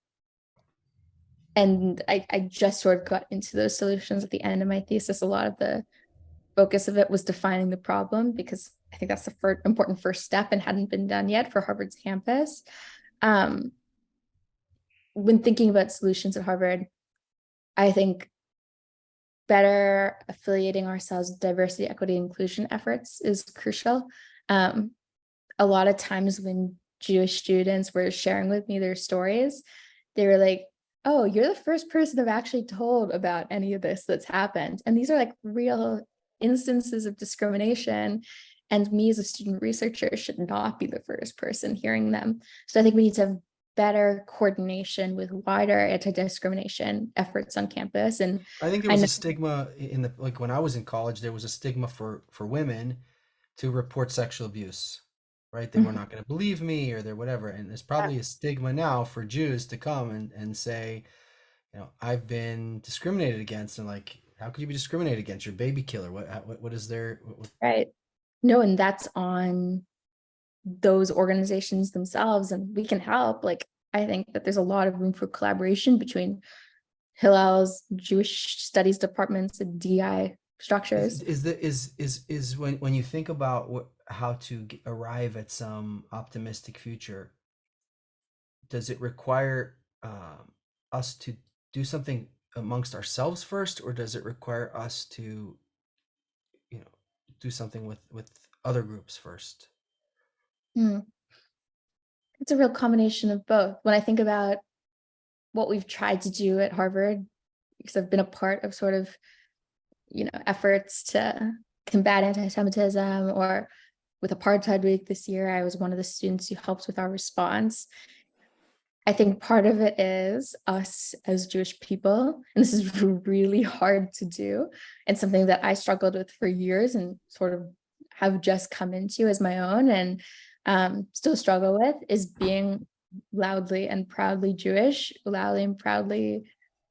I just sort of got into those solutions at the end of my thesis. A lot of the focus of it was defining the problem, because I think that's the important first step and hadn't been done yet for Harvard's campus. When thinking about solutions at Harvard, I think better affiliating ourselves with diversity, equity, inclusion efforts is crucial. A lot of times when Jewish students were sharing with me their stories, they were like, oh, you're the first person I've actually told about any of this that's happened. And these are like real instances of discrimination. And me as a student researcher should not be the first person hearing them. So I think we need to have better coordination with wider anti-discrimination efforts on campus. And I think there was a stigma in the, like when I was in college, there was a stigma for women to report sexual abuse, right? They were not going to believe me, or they're whatever. And there's probably a stigma now for Jews to come and say, you know, I've been discriminated against, and like, how could you be discriminated against? You're a baby killer. What is there? Right. No, and that's on those organizations themselves, and we can help. Like, I think that there's a lot of room for collaboration between Hillel's Jewish studies departments and DI structures. Is when you think about how to arrive at some optimistic future, does it require us to do something amongst ourselves first, or does it require us to, you know, do something with other groups first? It's a real combination of both. When I think about what we've tried to do at Harvard, because I've been a part of sort of, you know, efforts to combat anti-Semitism, or with Apartheid Week this year, I was one of the students who helped with our response. I think part of it is us as Jewish people, and this is really hard to do, and something that I struggled with for years and sort of have just come into as my own, and still struggle with, is being loudly and proudly Jewish, loudly and proudly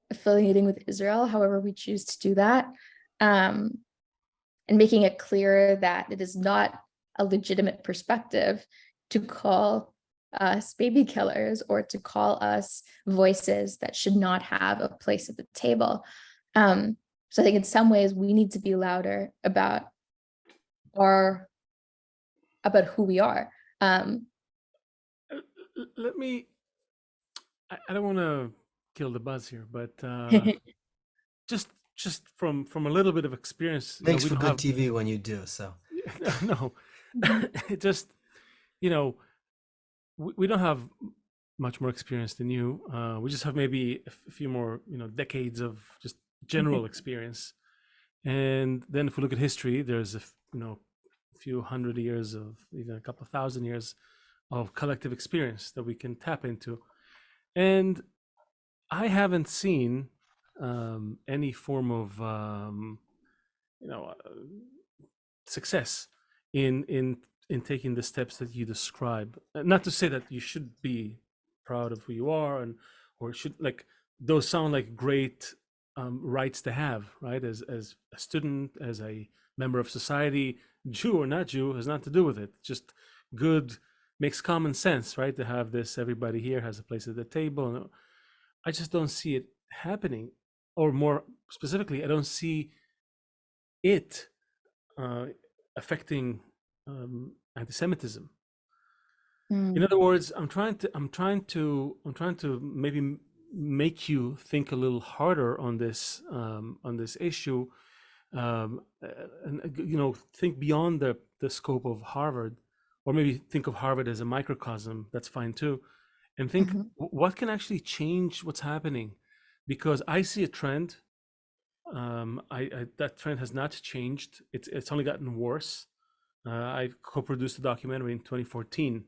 affiliating with Israel, however we choose to do that, and making it clear that it is not a legitimate perspective to call us baby killers, or to call us voices that should not have a place at the table. So I think in some ways we need to be louder about who we are. Let me, I don't want to kill the buzz here, but just from a little bit of experience. Makes we for don't good have, TV when you do so. No, it just, you know, we don't have much more experience than you. We just have maybe a few more, you know, decades of just general experience. And then if we look at history, there's a few hundred years of, even a couple of thousand years of collective experience that we can tap into. And I haven't seen any form of success in taking the steps that you describe. Not to say that you should be proud of who you are, and or should, like, those sound like great rights to have, right? As a student, as a member of society, Jew or not Jew, has nothing to do with it. Just good, makes common sense, right? To have this, everybody here has a place at the table. And I just don't see it happening, or more specifically, I don't see it affecting anti-Semitism. In other words, I'm trying to maybe make you think a little harder on this issue, and think beyond the scope of Harvard, or maybe think of Harvard as a microcosm. That's fine too, and think what can actually change what's happening, because I see a trend. That trend has not changed. It's only gotten worse. I co-produced a documentary in 2014,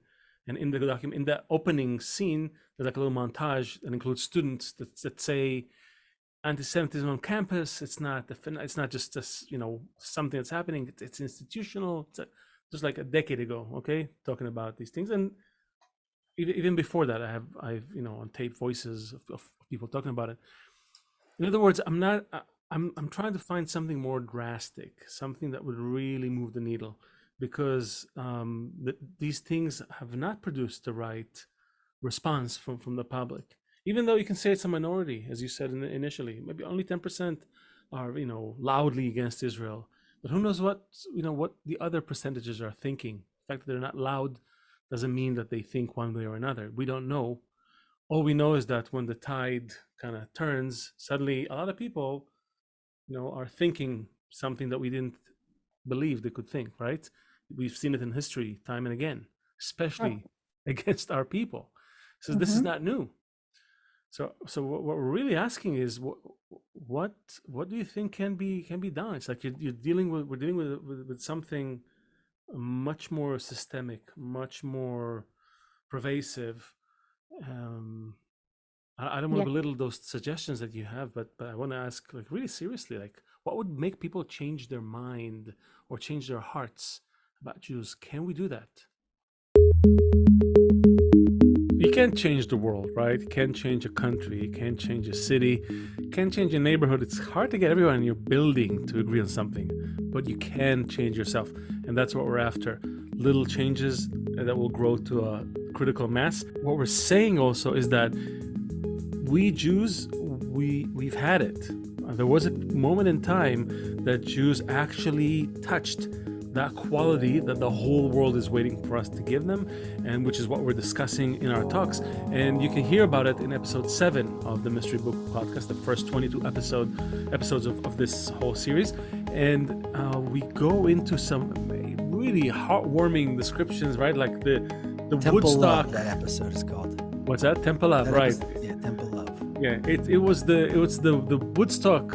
and in the opening scene, there's like a little montage that includes students that say, anti-Semitism on campus, it's not just this, something that's happening. It's institutional. It's just like a decade ago, okay, talking about these things. And even before that, I've on tape voices of people talking about it. In other words, I'm trying to find something more drastic, something that would really move the needle. because these things have not produced the right response from the public. Even though you can say it's a minority, as you said initially, maybe only 10% are loudly against Israel. But who knows what what the other percentages are thinking. The fact that they're not loud doesn't mean that they think one way or another. We don't know. All we know is that when the tide kind of turns, suddenly a lot of people are thinking something that we didn't believe they could think, right? We've seen it in history time and again, especially against our people. So this is not new. So what we're really asking is what do you think can be done? It's like we're dealing with something much more systemic, much more pervasive. I don't want to belittle those suggestions that you have, but I want to ask, like, really seriously, like, what would make people change their mind or change their hearts about Jews? Can we do that? You can't change the world, right? You can't change a country, you can't change a city, you can't change a neighborhood. It's hard to get everyone in your building to agree on something, but you can change yourself, and that's what we're after. Little changes that will grow to a critical mass. What we're saying also is that we Jews, we've had it. There was a moment in time that Jews actually touched that quality that the whole world is waiting for us to give them, and which is what we're discussing in our talks. And you can hear about it in episode 7 of the Mystery Book podcast, the first 22 episodes of this whole series. And we go into some really heartwarming descriptions, right? Like the Temple Woodstock. Love, that episode is called. What's that? Temple Love, right? Yeah, Temple Love. Yeah, it was the Woodstock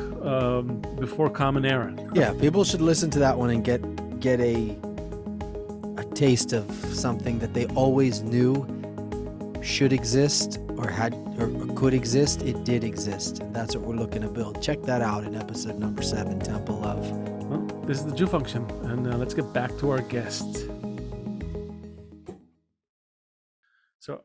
before Common Era. Yeah, people should listen to that one and get a taste of something that they always knew should exist or could exist. It did exist, and that's what we're looking to build. Check that out in episode number 7, Temple Love. Well, this is the Jew Function, and let's get back to our guest.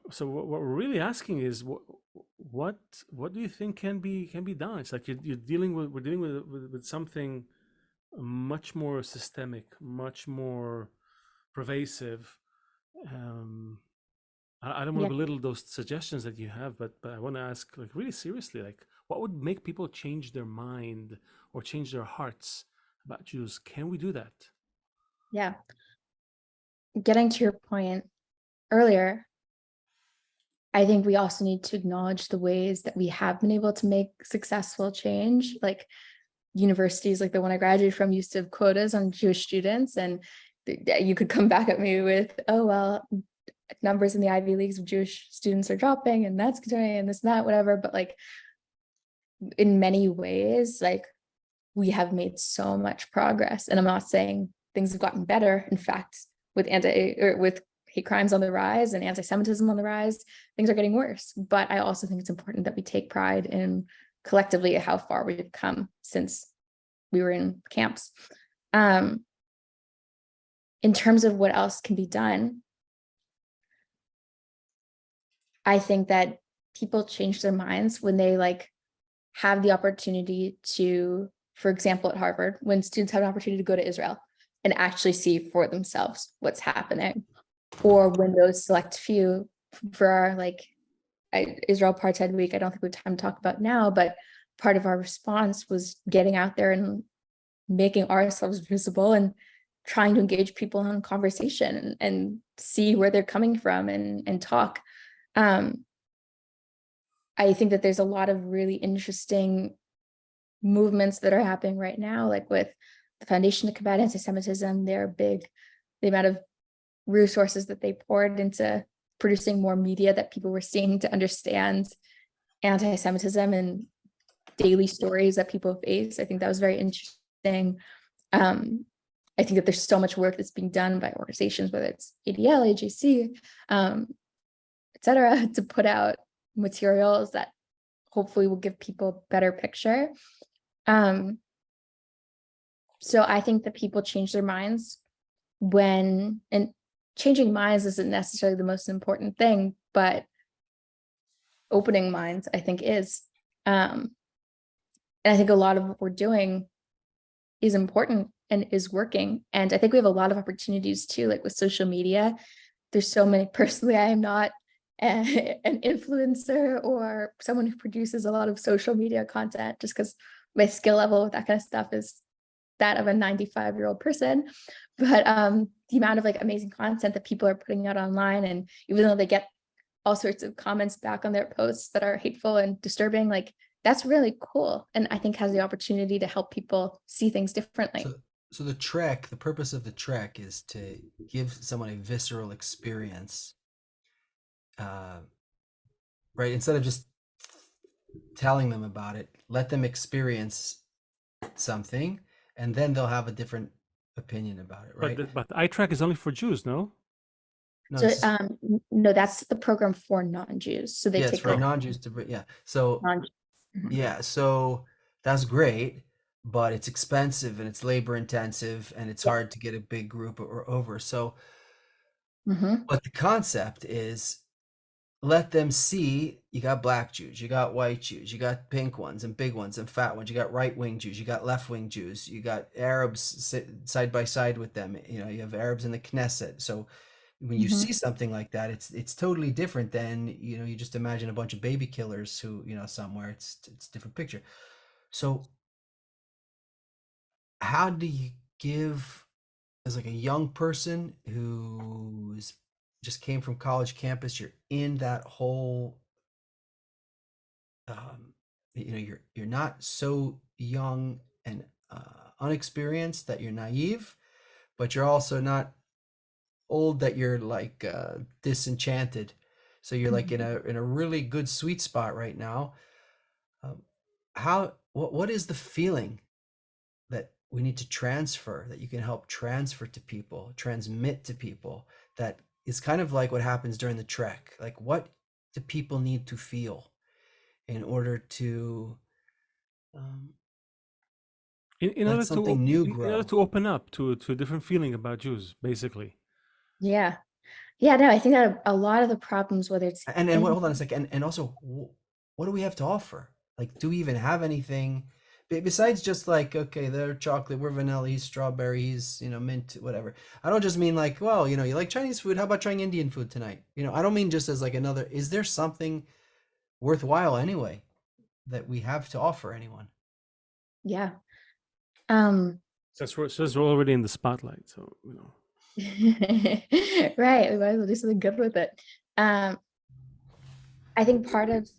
So what we're really asking is what do you think can be done? It's like we're dealing with something much more systemic, much more pervasive. I don't want to belittle those suggestions that you have, but I want to ask, like, really seriously, like, what would make people change their mind or change their hearts about Jews? Can we do that? Yeah. Getting to your point earlier, I think we also need to acknowledge the ways that we have been able to make successful change. Like universities like the one I graduated from used to have quotas on Jewish students, and you could come back at me with, oh, well, numbers in the Ivy Leagues of Jewish students are dropping, and that's doing, and this and that, whatever. But like in many ways, like we have made so much progress. And I'm not saying things have gotten better. In fact, with hate crimes on the rise and anti-Semitism on the rise, things are getting worse. But I also think it's important that we take pride in collectively how far we've come since we were in camps. In terms of what else can be done, I think that people change their minds when they like have the opportunity to, for example, at Harvard, when students have an opportunity to go to Israel and actually see for themselves what's happening, or when those select few for our Israel Apartheid Week, I don't think we have time to talk about now, but part of our response was getting out there and making ourselves visible and trying to engage people in conversation and see where they're coming from and talk. I think that there's a lot of really interesting movements that are happening right now, like with the Foundation to Combat Anti-Semitism. They're big. The amount of resources that they poured into producing more media that people were seeing to understand anti-Semitism and daily stories that people face. I think that was very interesting. I think that there's so much work that's being done by organizations, whether it's ADL, AJC, et cetera, to put out materials that hopefully will give people a better picture. So I think that people change their minds and changing minds isn't necessarily the most important thing, but opening minds, I think, is. And I think a lot of what we're doing is important and is working. And I think we have a lot of opportunities too, like with social media. There's so many, personally, I am not an influencer or someone who produces a lot of social media content, just because my skill level with that kind of stuff is that of a 95-year-old person. But the amount of like amazing content that people are putting out online, and even though they get all sorts of comments back on their posts that are hateful and disturbing, like that's really cool, and I think has the opportunity to help people see things differently. So the purpose of the trek is to give someone a visceral experience, right? Instead of just telling them about it, let them experience something, and then they'll have a different opinion about it, right? But iTrack is only for Jews, no? No, So this is, no, that's the program for non-Jews. So they yeah, it's take for like non-Jews to bring, yeah. So non- yeah, so that's great, but it's expensive and it's labor intensive and it's Yeah. hard to get a big group or over. So, Mhm. but the concept is let them see you got black Jews, you got white Jews, you got pink ones and big ones and fat ones, you got right-wing Jews, you got left-wing Jews, you got Arabs side by side with them. You know, you have Arabs in the Knesset. So when you Mhm. see something like that, it's totally different than, you know, you just imagine a bunch of baby killers who, you know, somewhere. It's a different picture. So how do you give, as like a young person who's just came from college campus, you're in that whole you know, you're not so young and unexperienced that you're naive, but you're also not old that you're like disenchanted. So you're like in a really good sweet spot right now. What is the feeling that we need to transfer, that you can help transfer to people, transmit to people, that is kind of like what happens during the trek? Like, what do people need to feel in order to In let order to something new in grow? order to open up to a different feeling about Jews, basically. Yeah. Yeah, no, I think that a lot of the problems, whether it's And in, hold on a second, and also, what do we have to offer? Like, do we even have anything besides just like, okay, they're chocolate, we're vanilla, he's strawberry, he's, you know, mint, whatever. I don't just mean like, well, you know, you like Chinese food, how about trying Indian food tonight? You know, I don't mean just as like another. Is there something worthwhile anyway that we have to offer anyone? yeah. Um, Since we're already in the spotlight, so you know. right, we might as well do something good with it. I think part of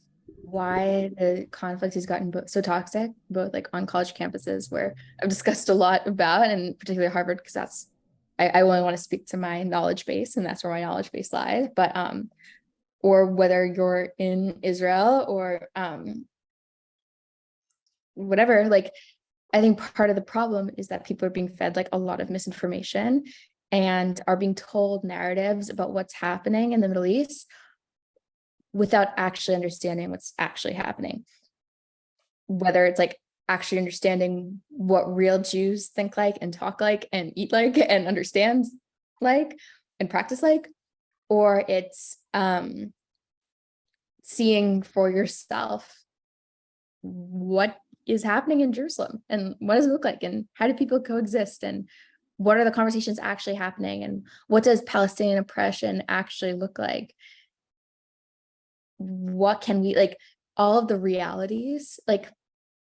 why the conflict has gotten so toxic, both like on college campuses, where I've discussed a lot about, and particularly Harvard, because that's I only want to speak to my knowledge base, and that's where my knowledge base lies. But or whether you're in Israel or whatever, like I think part of the problem is that people are being fed like a lot of misinformation and are being told narratives about what's happening in the Middle East without actually understanding what's actually happening. Whether it's like actually understanding what real Jews think like and talk like and eat like and understand like and practice like, or it's seeing for yourself what is happening in Jerusalem and what does it look like and how do people coexist and what are the conversations actually happening and what does Palestinian oppression actually look like? What can we, like, all of the realities, like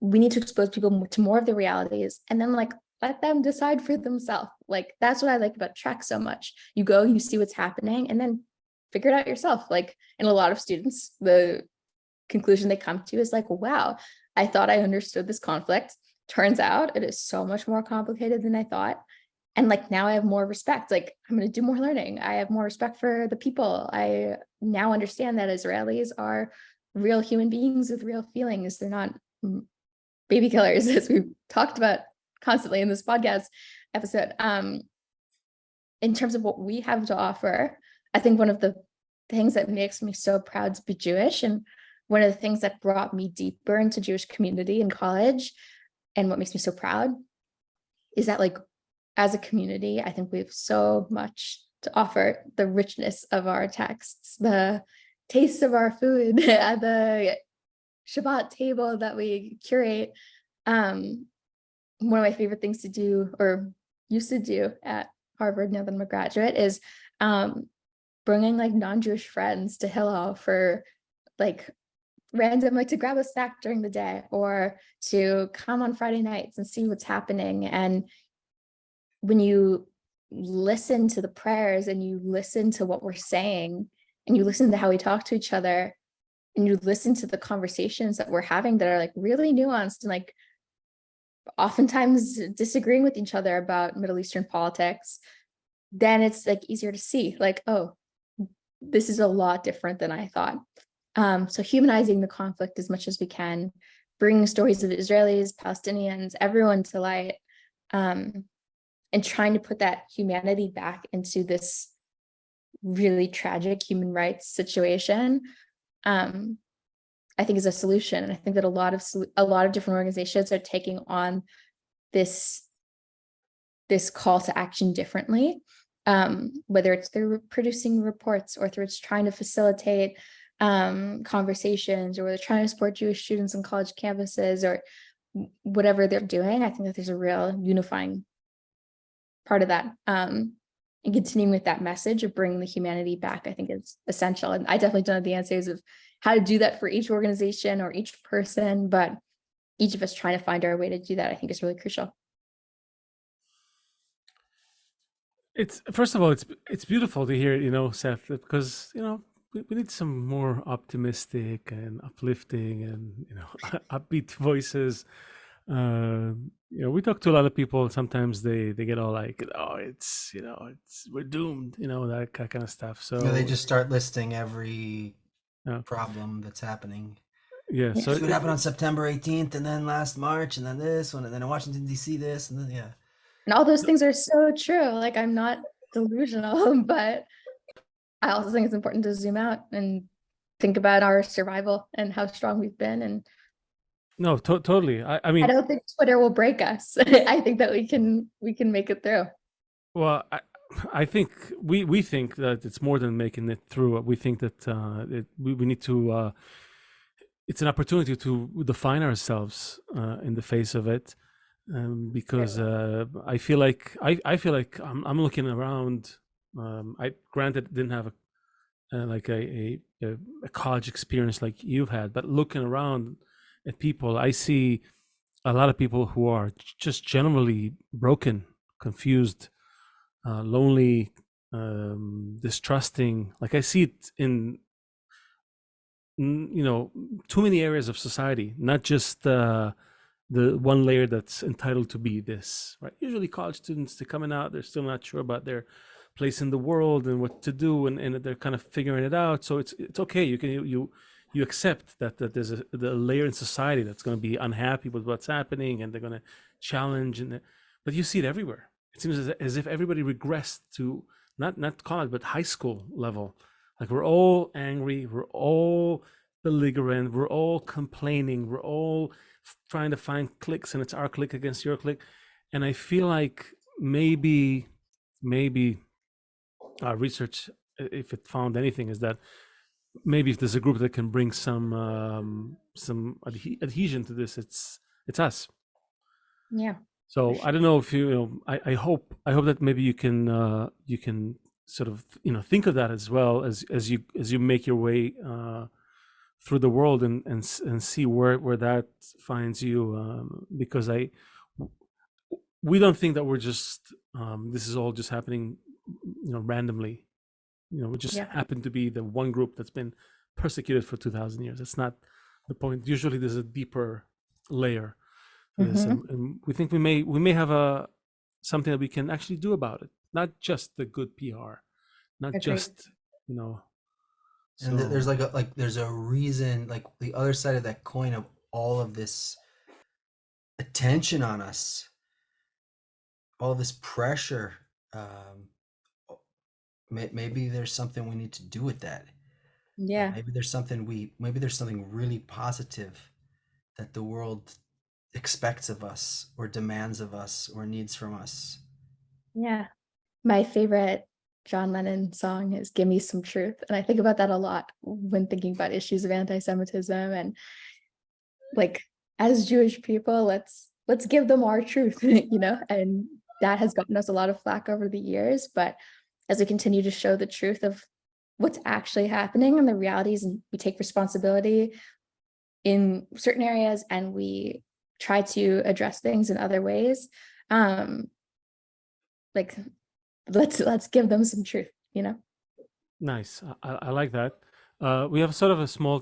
we need to expose people to more of the realities and then like let them decide for themselves. Like that's what I like about Trek so much. You go, you see what's happening and then figure it out yourself. Like, and a lot of students, the conclusion they come to is like, wow, I thought I understood this conflict. Turns out it is so much more complicated than I thought. And like now I have more respect. Like I'm going to do more learning. I have more respect for the people. I now understand that Israelis are real human beings with real feelings. They're not baby killers, as we've talked about constantly in this podcast episode. In terms of what we have to offer, I think one of the things that makes me so proud to be Jewish, and one of the things that brought me deeper into Jewish community in college, and what makes me so proud, is that like as a community, I think we have so much to offer. The richness of our texts, the taste of our food, the Shabbat table that we curate. One of my favorite things to do, or used to do at Harvard now that I'm a graduate is bringing like non-Jewish friends to Hillel for like randomly to grab a snack during the day or to come on Friday nights and see what's happening. And when you listen to the prayers and you listen to what we're saying and you listen to how we talk to each other and you listen to the conversations that we're having that are like really nuanced and like oftentimes disagreeing with each other about Middle Eastern politics, then it's like easier to see like, oh, this is a lot different than I thought. So humanizing the conflict as much as we can, bringing stories of Israelis, Palestinians, everyone to light, and trying to put that humanity back into this really tragic human rights situation, I think is a solution. And I think that a lot of different organizations are taking on this call to action differently, whether it's through producing reports or through it's trying to facilitate conversations, or they're trying to support Jewish students on college campuses, or whatever they're doing. I think that there's a real unifying part of that, and continuing with that message of bringing the humanity back, I think is essential. And I definitely don't have the answers of how to do that for each organization or each person, but each of us trying to find our way to do that, I think is really crucial. It's first of all, it's beautiful to hear, Seth, because we need some more optimistic and uplifting and upbeat voices. We talk to a lot of people. Sometimes they get all like, oh, it's we're doomed, that kind of stuff. So they just start listing every Yeah. problem that's happening. Yeah. So See what happened on September 18th, and then last March, and then this one, and then in Washington D.C. this, and then And all those things are so true. Like, I'm not delusional, but I also think it's important to zoom out and think about our survival and how strong we've been. And no, totally. I mean, I don't think Twitter will break us. I think that we can make it through. well, I think we think that it's more than making it through. We think that we need to. It's an opportunity to define ourselves in the face of it, because I feel like I'm looking around. I granted didn't have a college experience like you've had, but looking around at people, I see a lot of people who are just generally broken, confused, lonely, distrusting. Like I see it in too many areas of society, not just the one layer that's entitled to be this, right? Usually college students, they're coming out, they're still not sure about their place in the world and what to do, and they're kind of figuring it out. So it's okay. You accept that there's the layer in society that's going to be unhappy with what's happening, and they're going to challenge, but you see it everywhere. It seems as if everybody regressed to not college but high school level. Like we're all angry, we're all belligerent, we're all complaining, we're all trying to find clicks, and it's our click against your click. And I feel like maybe research, if it found anything, is that maybe if there's a group that can bring some adhesion to this, it's us. Yeah. So I don't know if I hope that maybe you can sort of think of that as well as you make your way through the world and see where that finds you, because we don't think that we're just this is all just happening randomly. We just happen to be the one group that's been persecuted for 2,000 years. That's not the point. Usually there's a deeper layer to this, and we think we may have something that we can actually do about it, not just the good PR, not Agreed. just so, and there's there's a reason, like the other side of that coin of all of this attention on us, all of this pressure. Maybe there's something we need to do with that. Yeah. Maybe there's something really positive that the world expects of us or demands of us or needs from us. Yeah. My favorite John Lennon song is Give Me Some Truth. And I think about that a lot when thinking about issues of anti-Semitism, and like, as Jewish people, let's give them our truth, and that has gotten us a lot of flack over the years, but as we continue to show the truth of what's actually happening and the realities, and we take responsibility in certain areas and we try to address things in other ways, like let's give them some truth, you know. Nice. I like that. We have sort of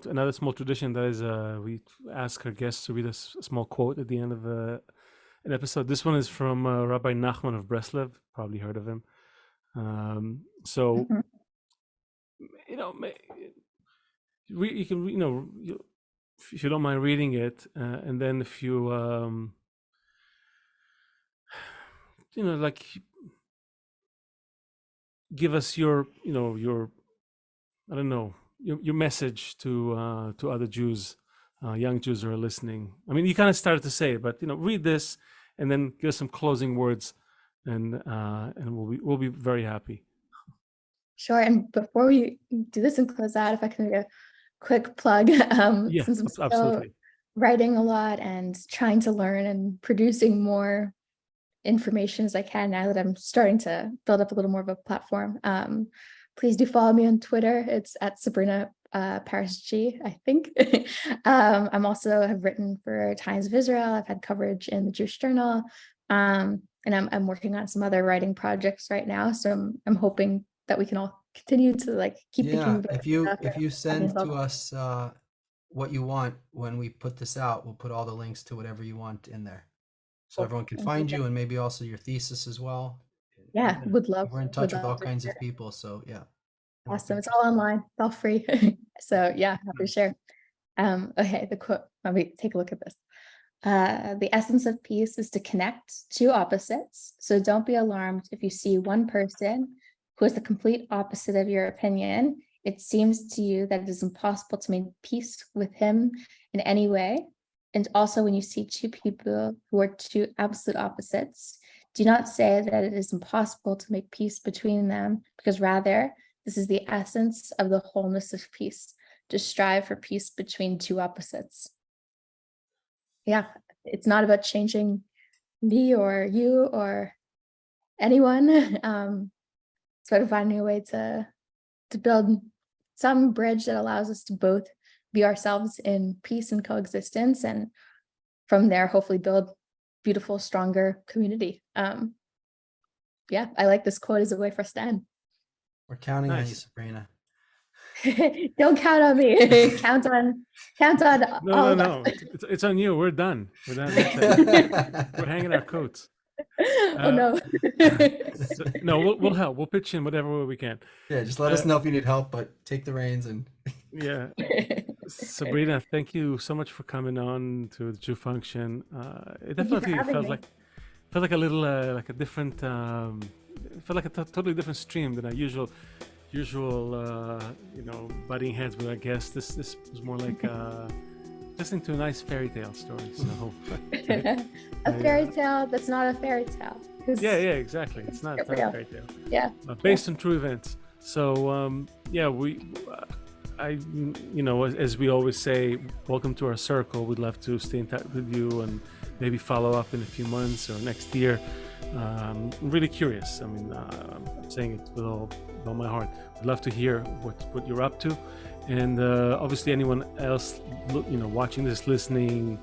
another small tradition that is we ask our guests to read a small quote at the end of an episode. This one is from Rabbi Nachman of Breslev. Probably heard of him. So, you know, you can, you know, if you don't mind reading it, and then if you, you know, like, give us your, you know, your, I don't know, your message to other Jews, young Jews who are listening. I mean, you kind of started to say it, but, you know, read this and then give us some closing words, and we'll be very happy. Sure. And before we do this and close out, if I can make a quick plug, Yeah, since I'm still absolutely. writing a lot and trying to learn and producing more information as I can now that I'm starting to build up a little more of a platform, please do follow me on Twitter. It's at Sabrina Paris G, I think. I'm also have written for Times of Israel. I've had coverage in the Jewish Journal, and I'm working on some other writing projects right now. So I'm hoping that we can all continue to like keep the community. If you send to us what you want when we put this out, we'll put all the links to whatever you want in there, so everyone can find you, and maybe also your thesis as well. Yeah, would love. We're in touch with all kinds of people, so yeah. Awesome. It's all online. It's all free. So yeah, happy to share. Okay, the quote. Let me take a look at this. The essence of peace is to connect two opposites. So don't be alarmed if you see one person who is the complete opposite of your opinion. It seems to you that it is impossible to make peace with him in any way. And also when you see two people who are two absolute opposites, do not say that it is impossible to make peace between them, because rather, this is the essence of the wholeness of peace, to strive for peace between two opposites. Yeah, it's not about changing me or you or anyone. It's about finding a way to build some bridge that allows us to both be ourselves in peace and coexistence, and from there, hopefully build beautiful, stronger community. Yeah, I like this quote as a way for us to end. We're counting on you, Sabrina. Don't count on me. count on all of No. us. It's on you. We're done. We're done. We're hanging our coats. Oh no. No, we'll help. We'll pitch in whatever way we can. Yeah, just let us know if you need help, but take the reins and. Yeah. Sabrina, thank you so much for coming on to the Jew Function. It definitely felt like a little like a different. It felt like a totally different stream than our usual, you know, butting heads with our guests. This was more like just into a nice fairy tale story. So a fairy tale that's not a fairy tale. Yeah, exactly. It's not a fairy tale. Yeah. Based on true events. So yeah, you know, as we always say, welcome to our circle. We'd love to stay in touch with you and maybe follow up in a few months or next year. I'm really curious. I mean, I'm saying it with all my heart. I'd love to hear what you're up to, and obviously anyone else, you know, watching this, listening,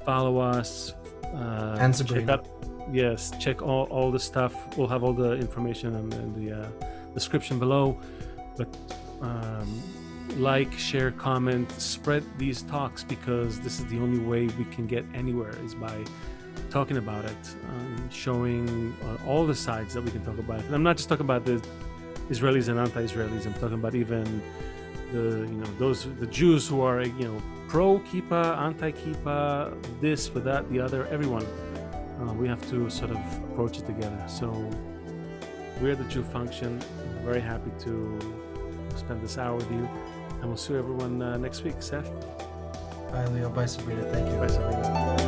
follow us. And Sabrina. Check all the stuff. We'll have all the information in the description below. But like, share, comment, spread these talks, because this is the only way we can get anywhere, is by talking about it, showing all the sides that we can talk about. And I'm not just talking about the Israelis and anti-Israelis. I'm talking about even the Jews who are, you know, pro Kippah, anti-Kippah, this, for that, the other, everyone. We have to sort of approach it together. So we're the Jew Function. We're very happy to spend this hour with you, and we'll see everyone next week. Seth. Bye, Leo. Bye, Sabrina. Thank you. Bye, Sabrina.